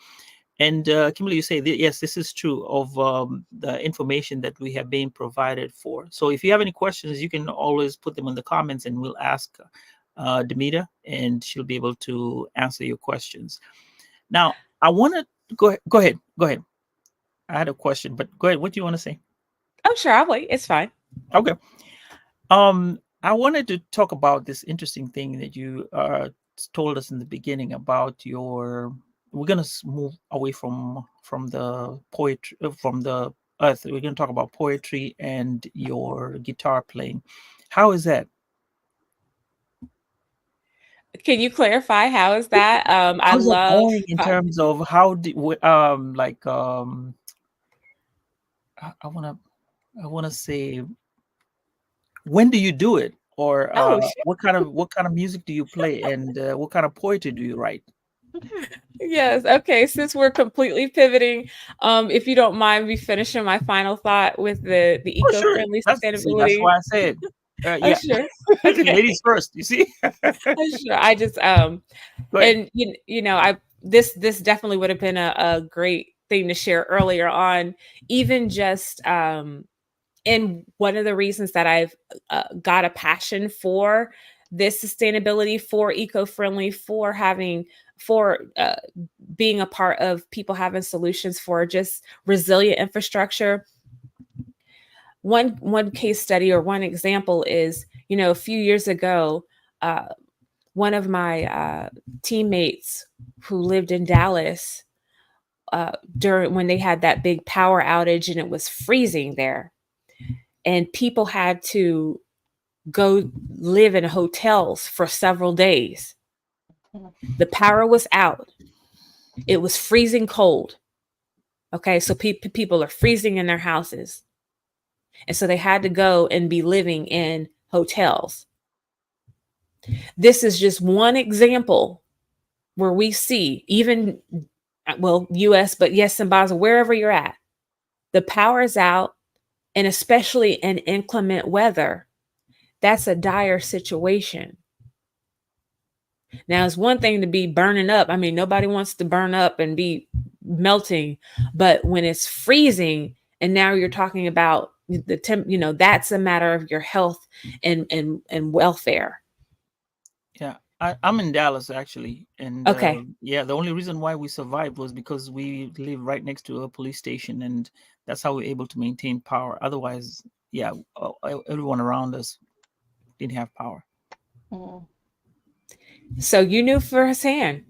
And Kimberly, you say, yes, this is true of the information that we have been provided for. So if you have any questions, you can always put them in the comments and we'll ask Damita, and she'll be able to answer your questions. Now, I want to go ahead. Go ahead. I had a question, but go ahead. What do you want to say? Oh, sure. I'll wait. It's fine. Okay. I wanted to talk about this interesting thing that you told us in the beginning about your. We're gonna move away from the poetry from the earth. We're gonna talk about poetry and your guitar playing. How is that? Can you clarify how is that? I How's that love. going in terms of how I wanna say, when do you do it, or Oh, sure. what kind of music do you play, and what kind of poetry do you write? Okay. Yes. Okay. Since we're completely pivoting, if you don't mind me finishing my final thought with the Oh, sure. eco-friendly That's sustainability. why I said, Oh, yeah. sure. Okay. Ladies first. You see. Oh, sure. I just Go ahead. and you know, I this definitely would have been a great thing to share earlier on, even just and one of the reasons that I've got a passion for this sustainability, for eco-friendly, for having for being a part of people having solutions for just resilient infrastructure. One case study or one example is, you know, a few years ago, one of my teammates who lived in Dallas during when they had that big power outage and it was freezing there, and people had to go live in hotels for several days. The power was out. It was freezing cold. Okay, so people are freezing in their houses. And so they had to go and be living in hotels. This is just one example where we see, even, well, US, but yes, Sambaza, wherever you're at, the power is out, and especially in inclement weather, that's a dire situation. Now, it's one thing to be burning up. I mean, nobody wants to burn up and be melting, but when it's freezing, and now you're talking about the temp, you know, that's a matter of your health and welfare. Yeah, I'm in Dallas actually, and Okay. yeah, the only reason why we survived was because we live right next to a police station, and that's how we're able to maintain power. Otherwise, yeah, everyone around us didn't have power. Mm. So you knew firsthand.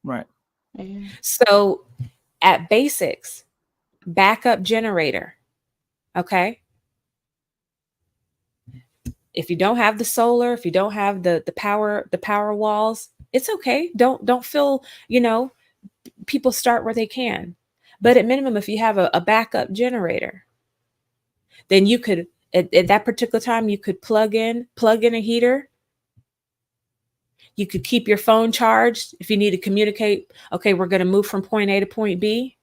Right. Yeah. So at basics, backup generator. Okay. If you don't have the solar, if you don't have the power walls, it's okay. Don't feel, you know, people start where they can. But at minimum, if you have a backup generator, then you could at that particular time you could plug in a heater. You could keep your phone charged if you need to communicate. Okay, we're going to move from point A to point B.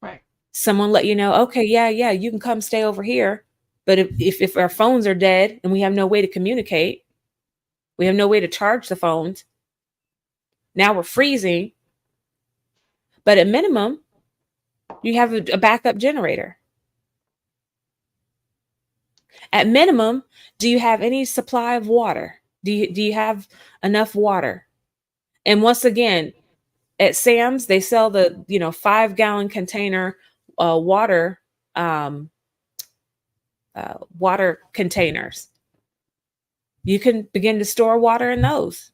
Right. Someone let you know, okay, yeah, you can come stay over here. But if our phones are dead and we have no way to communicate, we have no way to charge the phones. Now we're freezing. But at minimum, you have a backup generator. At minimum, do you have any supply of water? Do you have enough water? And once again, at Sam's, they sell the 5-gallon container water um, water containers. You can begin to store water in those.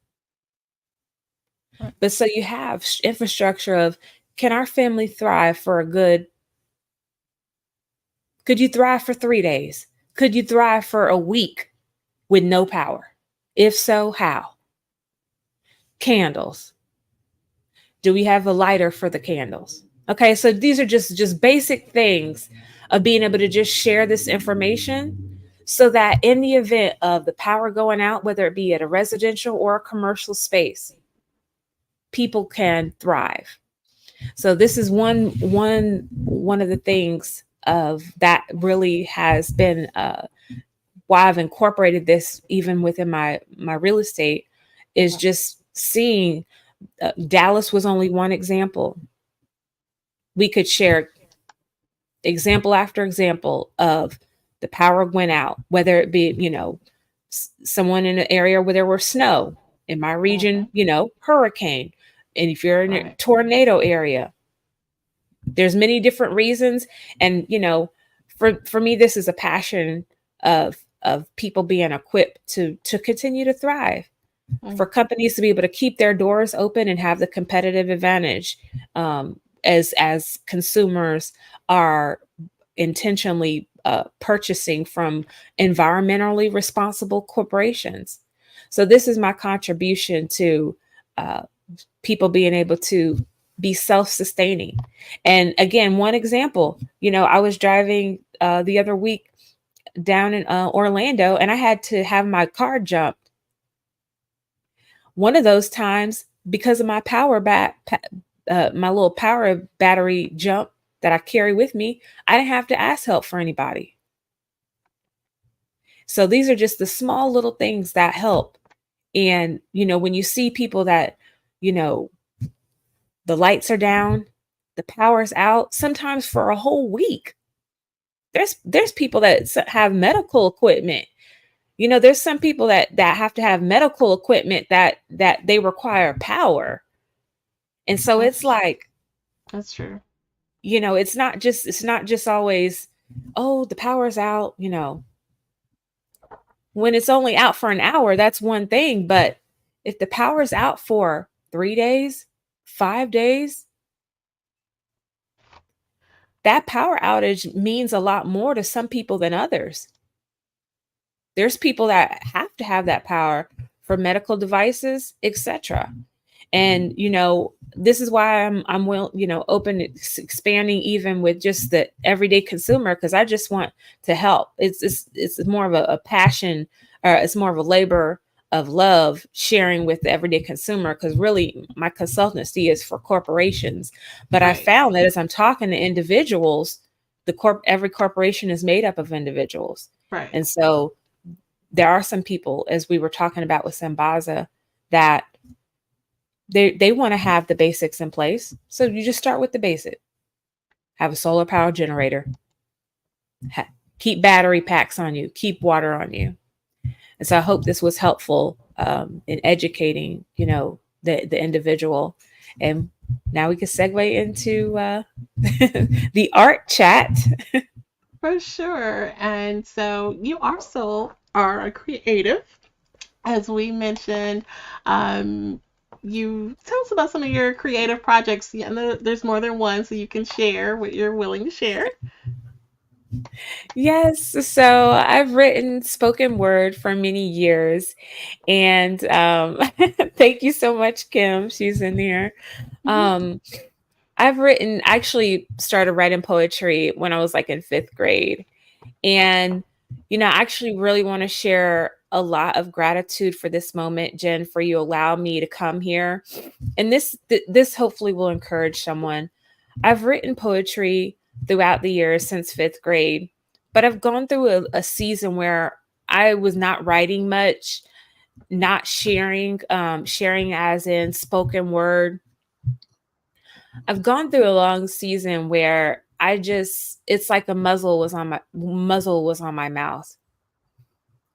Right. But so you have infrastructure of, can our family thrive for a good? Could you thrive for 3 days? Could you thrive for a week with no power? If so, how? Candles. Do we have a lighter for the candles? Okay, so these are just basic things of being able to just share this information so that in the event of the power going out, whether it be at a residential or a commercial space, people can thrive. So this is one of the things of that really has been why I've incorporated this even within my real estate, is just seeing Dallas was only one example. We could share example after example of the power went out, whether it be, someone in an area where there were snow, in my region, hurricane. And if you're in a Right. tornado area, there's many different reasons. And, for me, this is a passion of people being equipped to continue to thrive, for companies to be able to keep their doors open and have the competitive advantage, as consumers are intentionally purchasing from environmentally responsible corporations. So this is my contribution to people being able to be self-sustaining. And again, one example, I was driving the other week down in Orlando, and I had to have my car jumped. One of those times, because of my my little power battery jump that I carry with me, I didn't have to ask help for anybody. So these are just the small little things that help. And, when you see people that, the lights are down, the power's out, sometimes for a whole week. There's people that have medical equipment. There's some people that have to have medical equipment that they require power. And so it's like, That's true. it's not just always, oh, the power's out, when it's only out for an hour, that's one thing. But if the power's out for 3 days, 5 days, that power outage means a lot more to some people than others. There's people that have to have that power for medical devices, etc. And this is why I'm open to expanding even with just the everyday consumer, because I just want to help. It's more of a passion, or it's more of a labor of love sharing with the everyday consumer, because really my consultancy is for corporations. But I Right. found that as I'm talking to individuals, every corporation is made up of individuals. Right. And so there are some people, as we were talking about with Sambaza, that they want to have the basics in place. So you just start with the basic. Have a solar power generator. Keep battery packs on you. Keep water on you. And so I hope this was helpful in educating, the individual. And now we can segue into the art chat. For sure. And so you also are a creative, as we mentioned. You tell us about some of your creative projects. Yeah, there's more than one, so you can share what you're willing to share. Yes. So I've written spoken word for many years. And thank you so much, Kim. She's in here. I've actually started writing poetry when I was like in 5th grade. And, I actually really want to share a lot of gratitude for this moment, Jen, for you allow me to come here. And this hopefully will encourage someone. I've written poetry throughout the years since 5th grade, but I've gone through a season where I was not writing much, not sharing, sharing as in spoken word. I've gone through a long season where it's like a muzzle was on my mouth.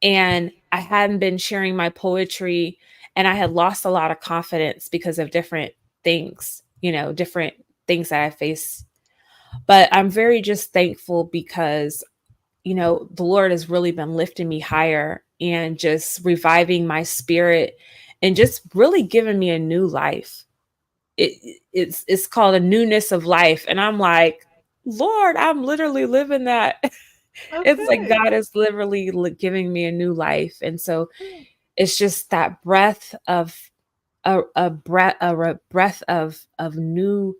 And I hadn't been sharing my poetry, and I had lost a lot of confidence because of different things, different things that I faced. But I'm very just thankful because, the Lord has really been lifting me higher and just reviving my spirit and just really giving me a new life. It's called a newness of life. And I'm like, Lord, I'm literally living that. It's like Okay. God is literally giving me a new life. And so it's just that breath of a breath of new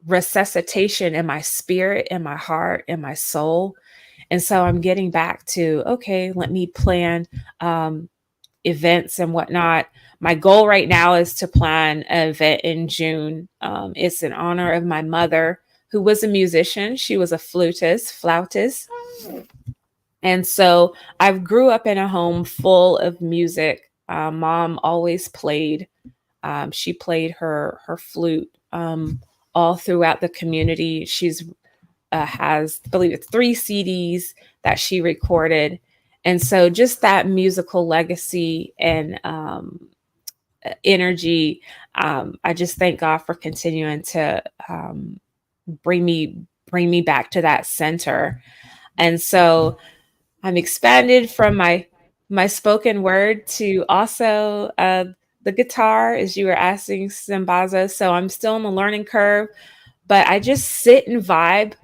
resuscitation in my spirit, in my heart, in my soul. And so I'm getting back to, okay, let me plan events and whatnot. My goal right now is to plan an event in June. It's in honor of my mother, who was a musician. She was a flautist. And so I grew up in a home full of music. Mom always played. She played her flute all throughout the community. She's has, I believe it's 3 CDs that she recorded. And so just that musical legacy and energy, I just thank God for continuing to bring me back to that center. And so I'm expanded from my spoken word to also the guitar, as you were asking, Sambaza. So I'm still on the learning curve, but I just sit and vibe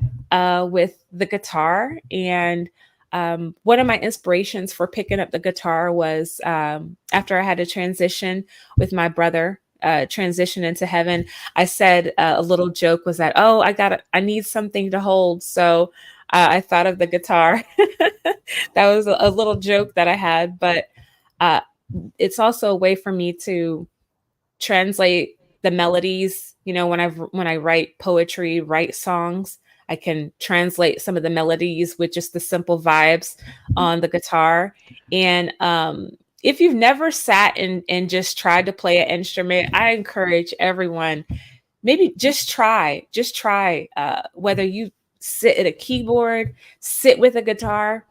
with the guitar. And one of my inspirations for picking up the guitar was after I had to transition with my brother, transition into heaven. I said a little joke was that, oh, I need something to hold. So I thought of the guitar. That was a little joke that I had, but uh, it's also a way for me to translate the melodies. You know, when I write poetry, write songs, I can translate some of the melodies with just the simple vibes on the guitar. And if you've never sat and just tried to play an instrument, I encourage everyone, maybe just try, whether you sit at a keyboard, sit with a guitar,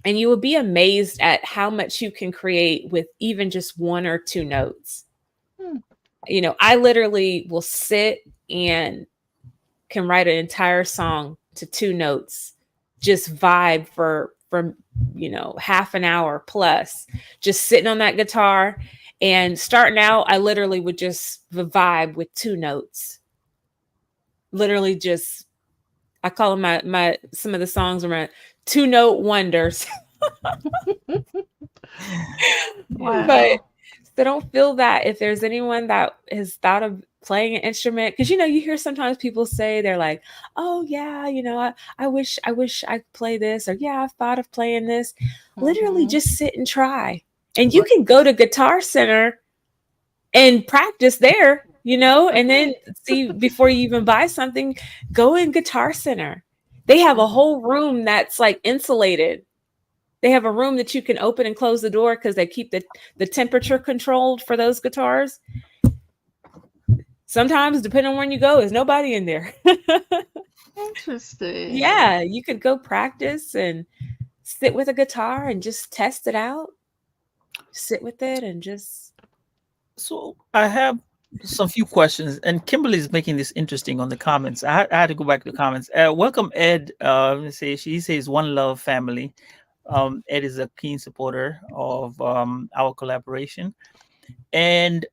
and you will be amazed at how much you can create with even just 1 or 2 notes. Hmm. You know, I literally will sit and can write an entire song to 2 notes, just vibe for half an hour plus, just sitting on that guitar. And starting out, I literally would just vibe with 2 notes. Literally just, I call them my some of the songs are my 2 note wonders. But Wow. so don't feel that if there's anyone that has thought of playing an instrument, because you hear sometimes people say they're like, oh yeah, I wish I could play this, or yeah, I've thought of playing this. Literally Hmm. just sit and try. And you Right. can go to Guitar Center and practice there, and then Okay. see before you even buy something, go in Guitar Center. They have a Mhm. whole room that's like insulated. They have a room that you can open and close the door because they keep the temperature controlled for those guitars. Sometimes, depending on when you go, there's nobody in there. Interesting. Yeah, you could go practice and sit with a guitar and just test it out. Sit with it and just. So I have some few questions, and Kimberly is making this interesting on the comments. I had to go back to the comments. Welcome, Ed. Let's see, she says one love family. Ed is a keen supporter of our collaboration, and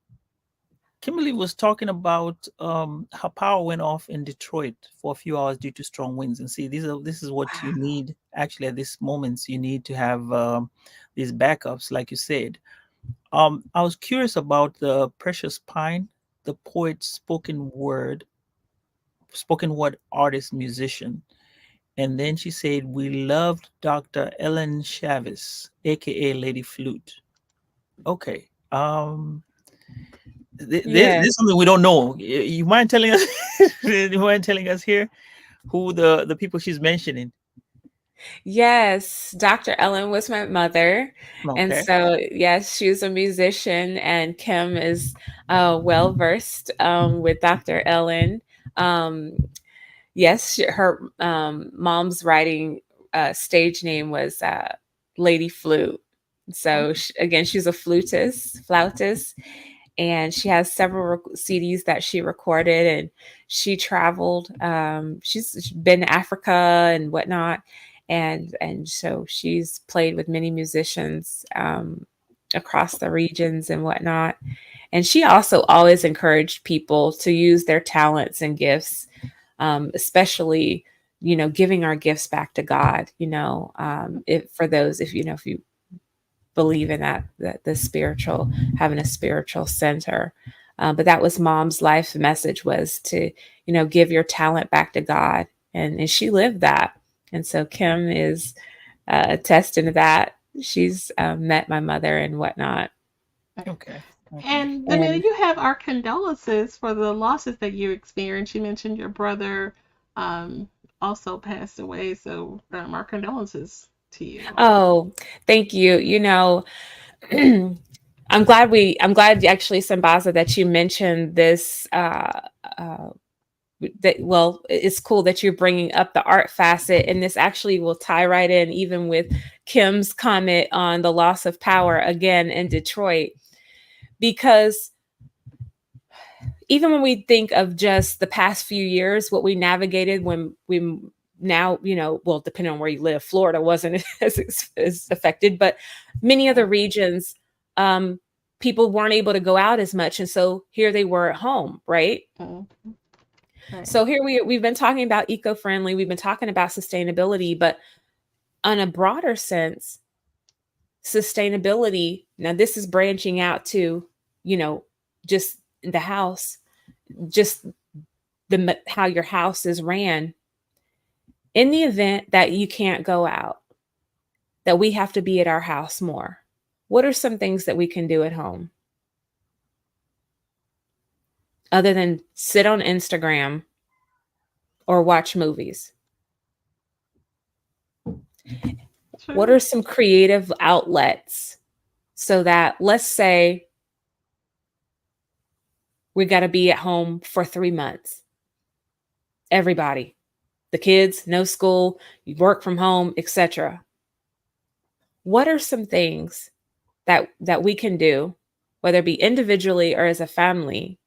Kimberly was talking about how power went off in Detroit for a few hours due to strong winds. And see, this is what you Wow. need actually at this moment. You need to have these backups, like you said. I was curious about the Precious Pine, the poet, spoken word artist, musician. And then she said, we loved Dr. Ellen Chavis, aka Lady Flute. Okay. Yeah. This is something we don't know. You mind telling us? You mind telling us here who the people she's mentioning? Yes, Dr. Ellen was my mother. And Okay. so, yes, she was a musician, and Kim is well versed with Dr. Ellen. Um, yes, her mom's writing stage name was Lady Flute. So, again, she's a flautist, and she has several CDs that she recorded, and she traveled. She's been to Africa and whatnot, and so she's played with many musicians across the regions and whatnot. And she also always encouraged people to use their talents and gifts, especially giving our gifts back to God. If for those, if you believe in that the spiritual, having a spiritual center. But that was mom's life message, was to give your talent back to God, and she lived that. And so Kim is attesting to that. She's met my mother and whatnot. Okay. Okay. And Damita, And you have our condolences for the losses that you experienced. You mentioned your brother um, also passed away, so our condolences to you. oh, thank you. You know, I'm glad actually, Sambaza, that you mentioned this. Uh, that well, it's cool that you're bringing up the art facet, and this actually will tie right in even with Kim's comment on the loss of power again in Detroit, because even when we think of just the past few years, what we navigated when we now, you know, well, depending on where you live, Florida wasn't as affected, but many other Right. regions, um, people weren't able to go out as much. And so here they were at home, right? Mm, right. So here we've been talking about eco-friendly, we've been talking about sustainability, but on a broader sense, sustainability, now this is branching out to, you know, just the house, just the how your house is ran. In the event that you can't go out, that we have to be at our house more, what are some things that we can do at home other than sit on Instagram or watch movies? What True. are some creative outlets so that, let's say, we got to be at home for 3 months? Everybody, the kids, no school, you work from home, etc. What are some things that we can do, whether it be individually or as a family,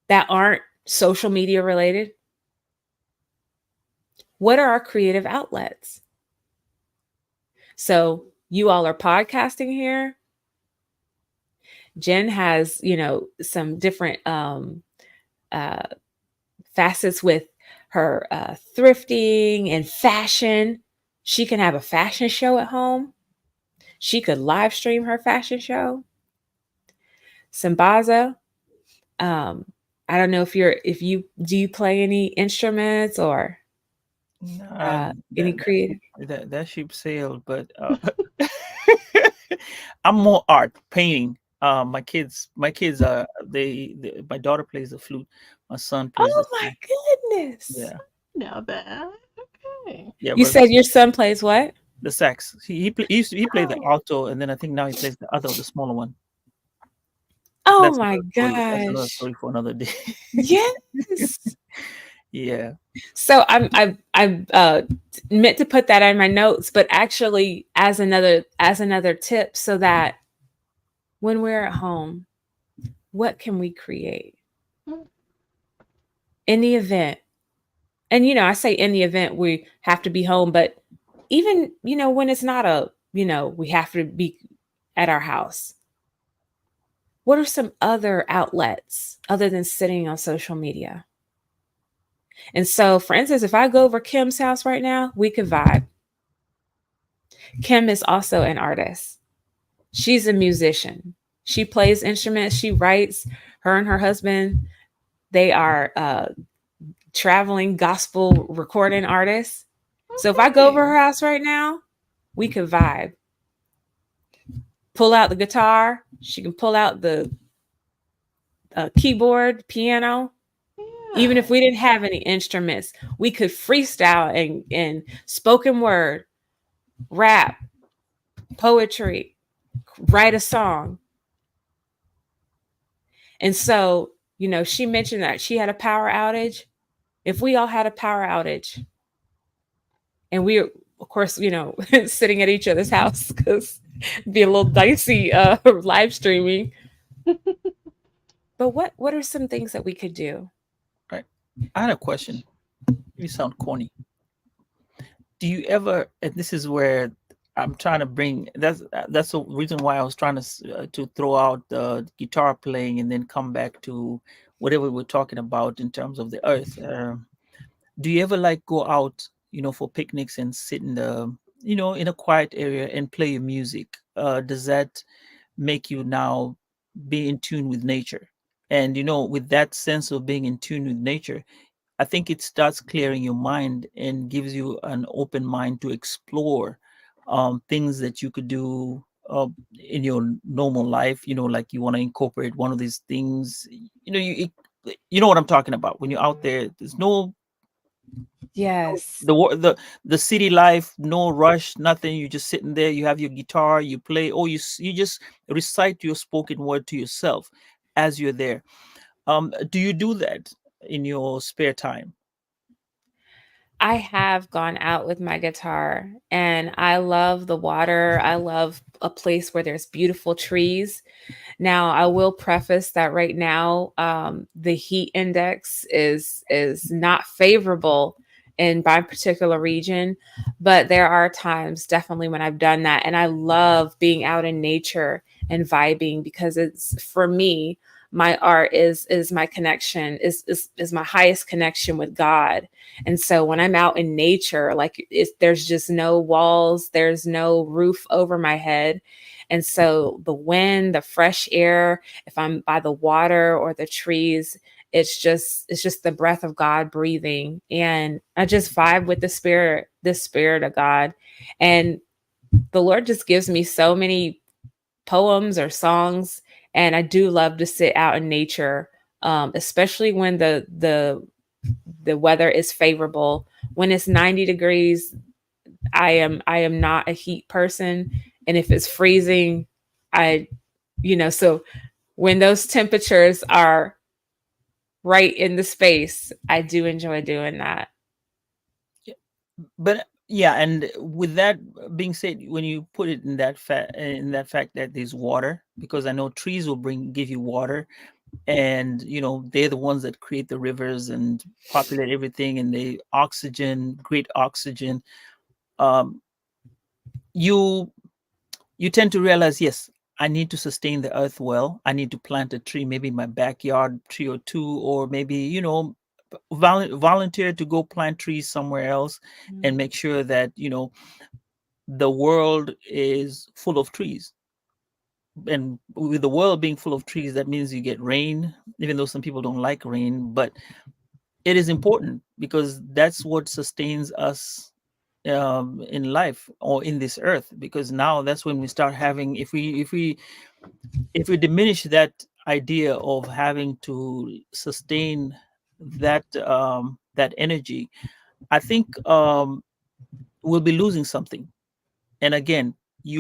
that aren't social media related? What are our creative outlets? So you all are podcasting here. Jen has, you know, some different uh, facets with her thrifting and fashion. She can have a fashion show at home. She could live stream her fashion show. Sambaza, um, I don't know if you do you play any instruments or Nah, any that that creative? that ship sailed, but I'm more art painting. My kids my daughter plays the flute, my son plays the Oh my flute. goodness! Yeah, Now that. Okay. yeah, You but said your son plays what? the sax. He played the Oh, alto, and then I think now he plays the smaller one. oh That's my another story. That's another gosh! story for another day. Yes. Yeah. So I meant to put that in my notes, but actually as another tip, so that when we're at home, what can we create Mm, in the event? And you know, I say in the event we have to be home, but even, you know, when it's not a, you know, we have to be at our house. What are some other outlets other than sitting on social media? And so, for instance, if I go over Kim's house right now, we could vibe. Kim is also an artist. She's a musician. She plays instruments, she writes. Her and her husband, they are traveling gospel recording artists. So if I go over okay. her house right now, we could vibe. Pull out the guitar. She can pull out the keyboard, piano. Even if Yeah. we didn't have any instruments, we could freestyle and spoken word, rap, poetry, write a song. And so, you know, she mentioned that she had a power outage. If we all had a power outage and we, of course, you know, sitting at each other's house because it'd be a little dicey live streaming. But what are some things that we could do? Right. I had a question. You sound corny. Do you ever, and this is where I'm trying to bring, that's the reason why I was trying to throw out the guitar playing and then come back to whatever we're talking about in terms of the earth. Do you ever like go out, for picnics and sit in in a quiet area and play your music? Does that make you now be in tune with nature? And with that sense of being in tune with nature, I think it starts clearing your mind and gives you an open mind to explore things that you could do in your normal life. Like you want to incorporate one of these things. You know what I'm talking about. When you're out there, there's no Yes. the city life, no rush, nothing. You're just sitting there. You have your guitar, you play, or you just recite your spoken word to yourself as you're there. Do you do that in your spare time? I have gone out with my guitar and I love the water. I love a place where there's beautiful trees. Now, I will preface that right now, the heat index is not favorable in my particular region, but there are times definitely when I've done that, and I love being out in nature and vibing because it's for me. My art is my connection is my highest connection with God, and so when I'm out in nature, like there's just no walls, there's no roof over my head, and so the wind, the fresh air, if I'm by the water or the trees, it's just the breath of God breathing. And I just vibe with the spirit of God. And the Lord just gives me so many poems or songs. And I do love to sit out in nature, especially when the weather is favorable. When it's 90 degrees, I am not a heat person, and if it's freezing, I so when those temperatures are right in the space, I do enjoy doing that. Yeah, but yeah, and with that being said, when you put it in that fact that there's water, because I know trees will give you water, and they're the ones that create the rivers and populate everything, and they oxygen, great oxygen. um you you tend to realize, yes, I need to sustain the earth well. I need to plant a tree, maybe in my backyard, tree or two, or maybe volunteer to go plant trees somewhere else, and Mm. make sure that the world is full of trees. And with the world being full of trees, that means you get rain, even though some people don't like rain. But it is important because that's what sustains us in life or in this earth. Because now that's when we start having, if we diminish that idea of having to sustain that energy, I think we'll be losing something. And again, the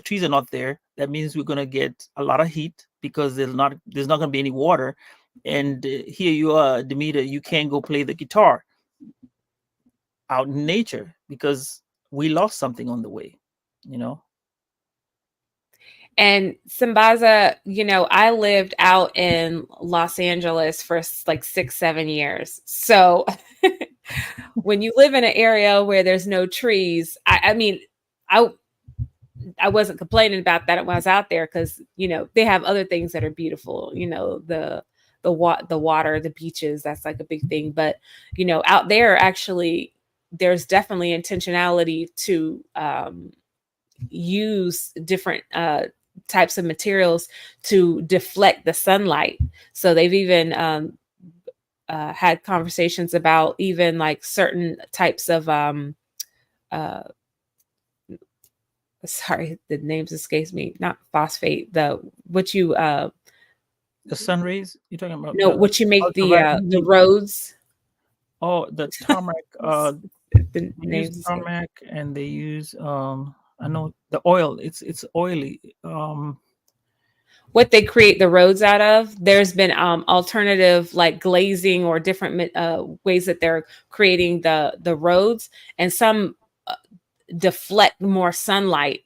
trees are not there. That means we're going to get a lot of heat because there's not going to be any water. And here you are, Demita, you can't go play the guitar out in nature because we lost something on the way you know And Sambaza, I lived out in Los Angeles for like 6, 7 years. So when you live in an area where there's no trees, I mean, I I wasn't complaining about that when I was out there because they have other things that are beautiful. The water, the beaches. That's like a big thing. But out there, actually, there's definitely intentionality to use different types of materials to deflect the sunlight. So they've even had conversations about even like certain types of uh, sorry, the names escapes me. Not phosphate. The what you the sun rays, you're talking about no the what you make ultraviolet the heat. roads. Oh, the tarmac. The They use names escape. tarmac, and they use I know the oil. It's oily. What they create the roads out of. There's been alternative like glazing or different ways that they're creating the roads, and some deflect more sunlight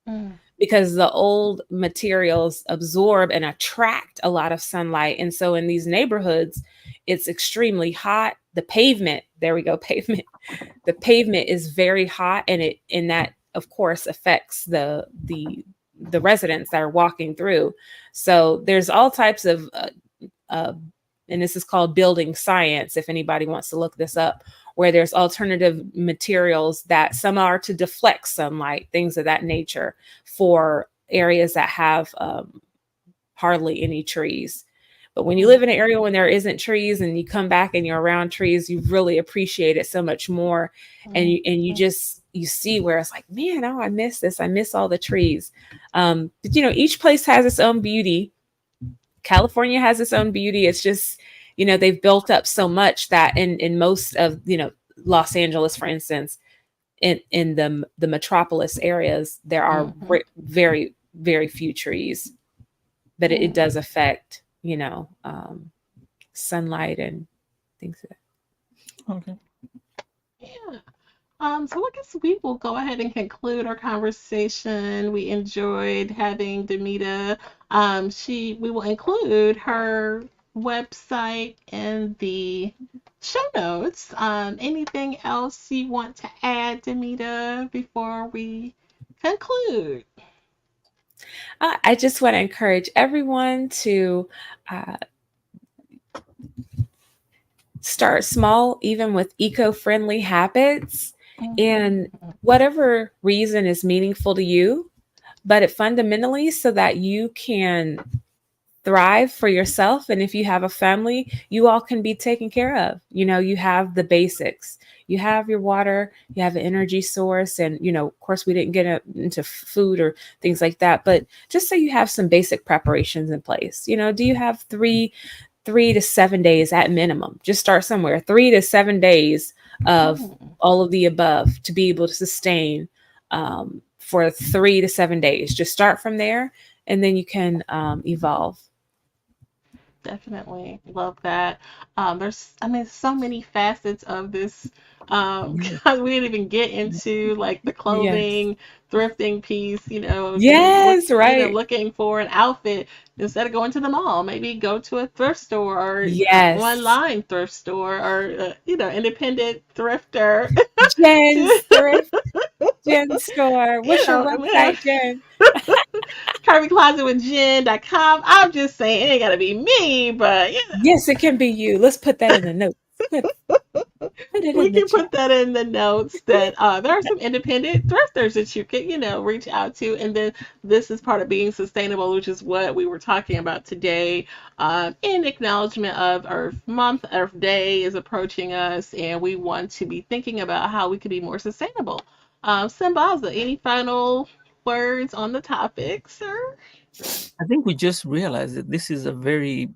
Mm. because the old materials absorb and attract a lot of sunlight. And so in these neighborhoods, it's extremely hot. The pavement, there we go, pavement. The pavement is very hot, and that of course affects the residents that are walking through. So there's all types of uh, and this is called building science if anybody wants to look this up, where there's alternative materials that some are to deflect sunlight, things of that nature, for areas that have hardly any trees. But when you live in an area when there isn't trees and you come back and you're around trees, you really appreciate it so much more. And you Mhm. just you see where it's like, man, oh, I miss this. I miss all the trees. But each place has its own beauty. California has its own beauty. It's just, they've built up so much that in most of, Los Angeles, for instance, in the metropolis areas, there are Mhm. very, very few trees, but it Mhm. does affect, sunlight and things like Okay. Yeah. So I guess we will go ahead and conclude our conversation. We enjoyed having Damita. We will include her website in the show notes. Anything else you want to add, Damita, before we conclude? I just want to encourage everyone to uh, start small, even with eco-friendly habits, and Mhm. whatever reason is meaningful to you, but it fundamentally so that you can thrive for yourself. And if you have a family, you all can be taken care of. You have the basics. You have your water, you have an energy source, and of course, we didn't get into food or things like that, but just so you have some basic preparations in place. Do you have 3 to 7 days at minimum? Just start somewhere. 3 to 7 days of Mhm. all of the above to be able to sustain for 3 to 7 days. Just start from there, and then you can evolve. Definitely love that. I mean, so many facets of this. Yeah. 'Cause we didn't even get into like the Yes. clothing, thrifting piece. If you're Yes, right. looking for an outfit, instead of going to the mall, maybe go to a thrift store or Yes. online thrift store or independent thrifter. Jen's to thrift, Jen's store. What's your I mean, website, Jen? curvyclosetwithjen.com. I'm just saying it ain't gotta be me, but Yes, it can be you. Let's put that in the notes. Put it we in the can chat. put that in the notes that there are some independent thrifters that you could, reach out to. And then this is part of being sustainable, which is what we were talking about today. In acknowledgement of Earth Month, Earth Day is approaching us, and we want to be thinking about how we could be more sustainable. Sambaza, any final words on the topic, sir? I think we just realized that this is a very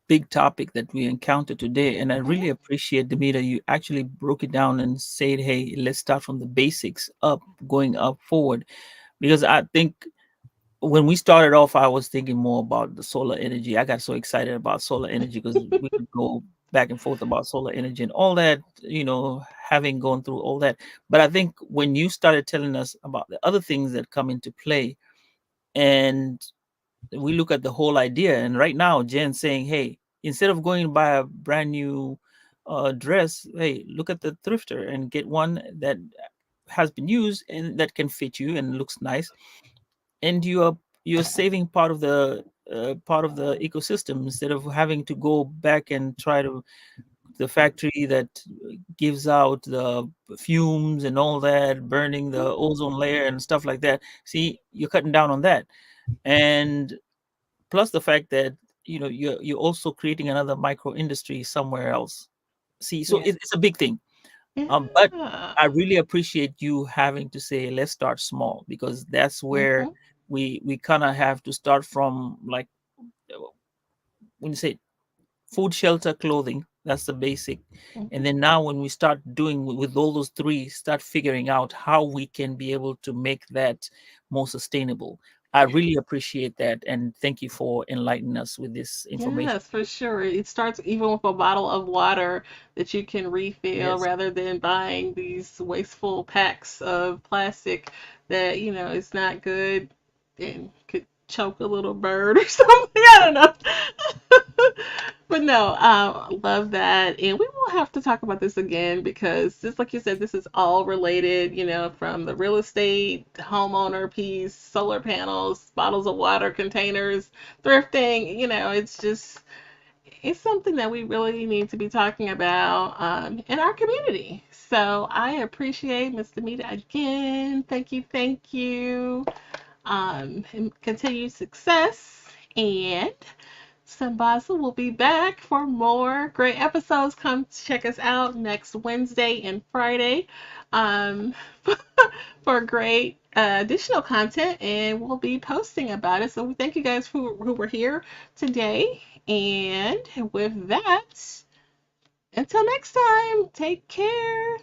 big topic that we encountered today. And I really appreciate, Demita, you actually broke it down and said, hey, let's start from the basics up, going up forward. Because I think when we started off, I was thinking more about the solar energy. I got so excited about solar energy because we could go back and forth about solar energy and all that, having gone through all that. But I think when you started telling us about the other things that come into play, and we look at the whole idea, and right now Jen's saying, hey, instead of going to buy a brand new dress, hey, look at the thrifter and get one that has been used and that can fit you and looks nice, and you're saving part of the ecosystem instead of having to go back and try to the factory that gives out the fumes and all that, burning the ozone layer and stuff like that. See, you're cutting down on that. And plus the fact that you're also creating another micro industry somewhere else. See, so Yes. it's a big thing. But Yeah. I really appreciate you having to say let's start small, because that's where Hmm. we kind of have to start from, like, uh, when you say food, shelter, clothing, that's the basic. And Hmm. then now when we start doing with all those three, start figuring out how we can be able to make that more sustainable. I really appreciate that, and thank you for enlightening us with this information. Yes, for sure. It starts even with a bottle of water that you can refill Yes. rather than buying these wasteful packs of plastic that, is not good and could choke a little bird or something. I don't know. But no, love that. And we will have to talk about this again because just like you said, this is all related, from the real estate, homeowner piece, solar panels, bottles of water, containers, thrifting, it's something that we really need to be talking about in our community. So I appreciate Mr. Mita again. Thank you, thank you. And continued success. And Sambaza will be back for more great episodes. Come check us out next Wednesday and Friday um, for great additional content, and we'll be posting about it. So we thank you guys who were here today. And with that, until next time, take care.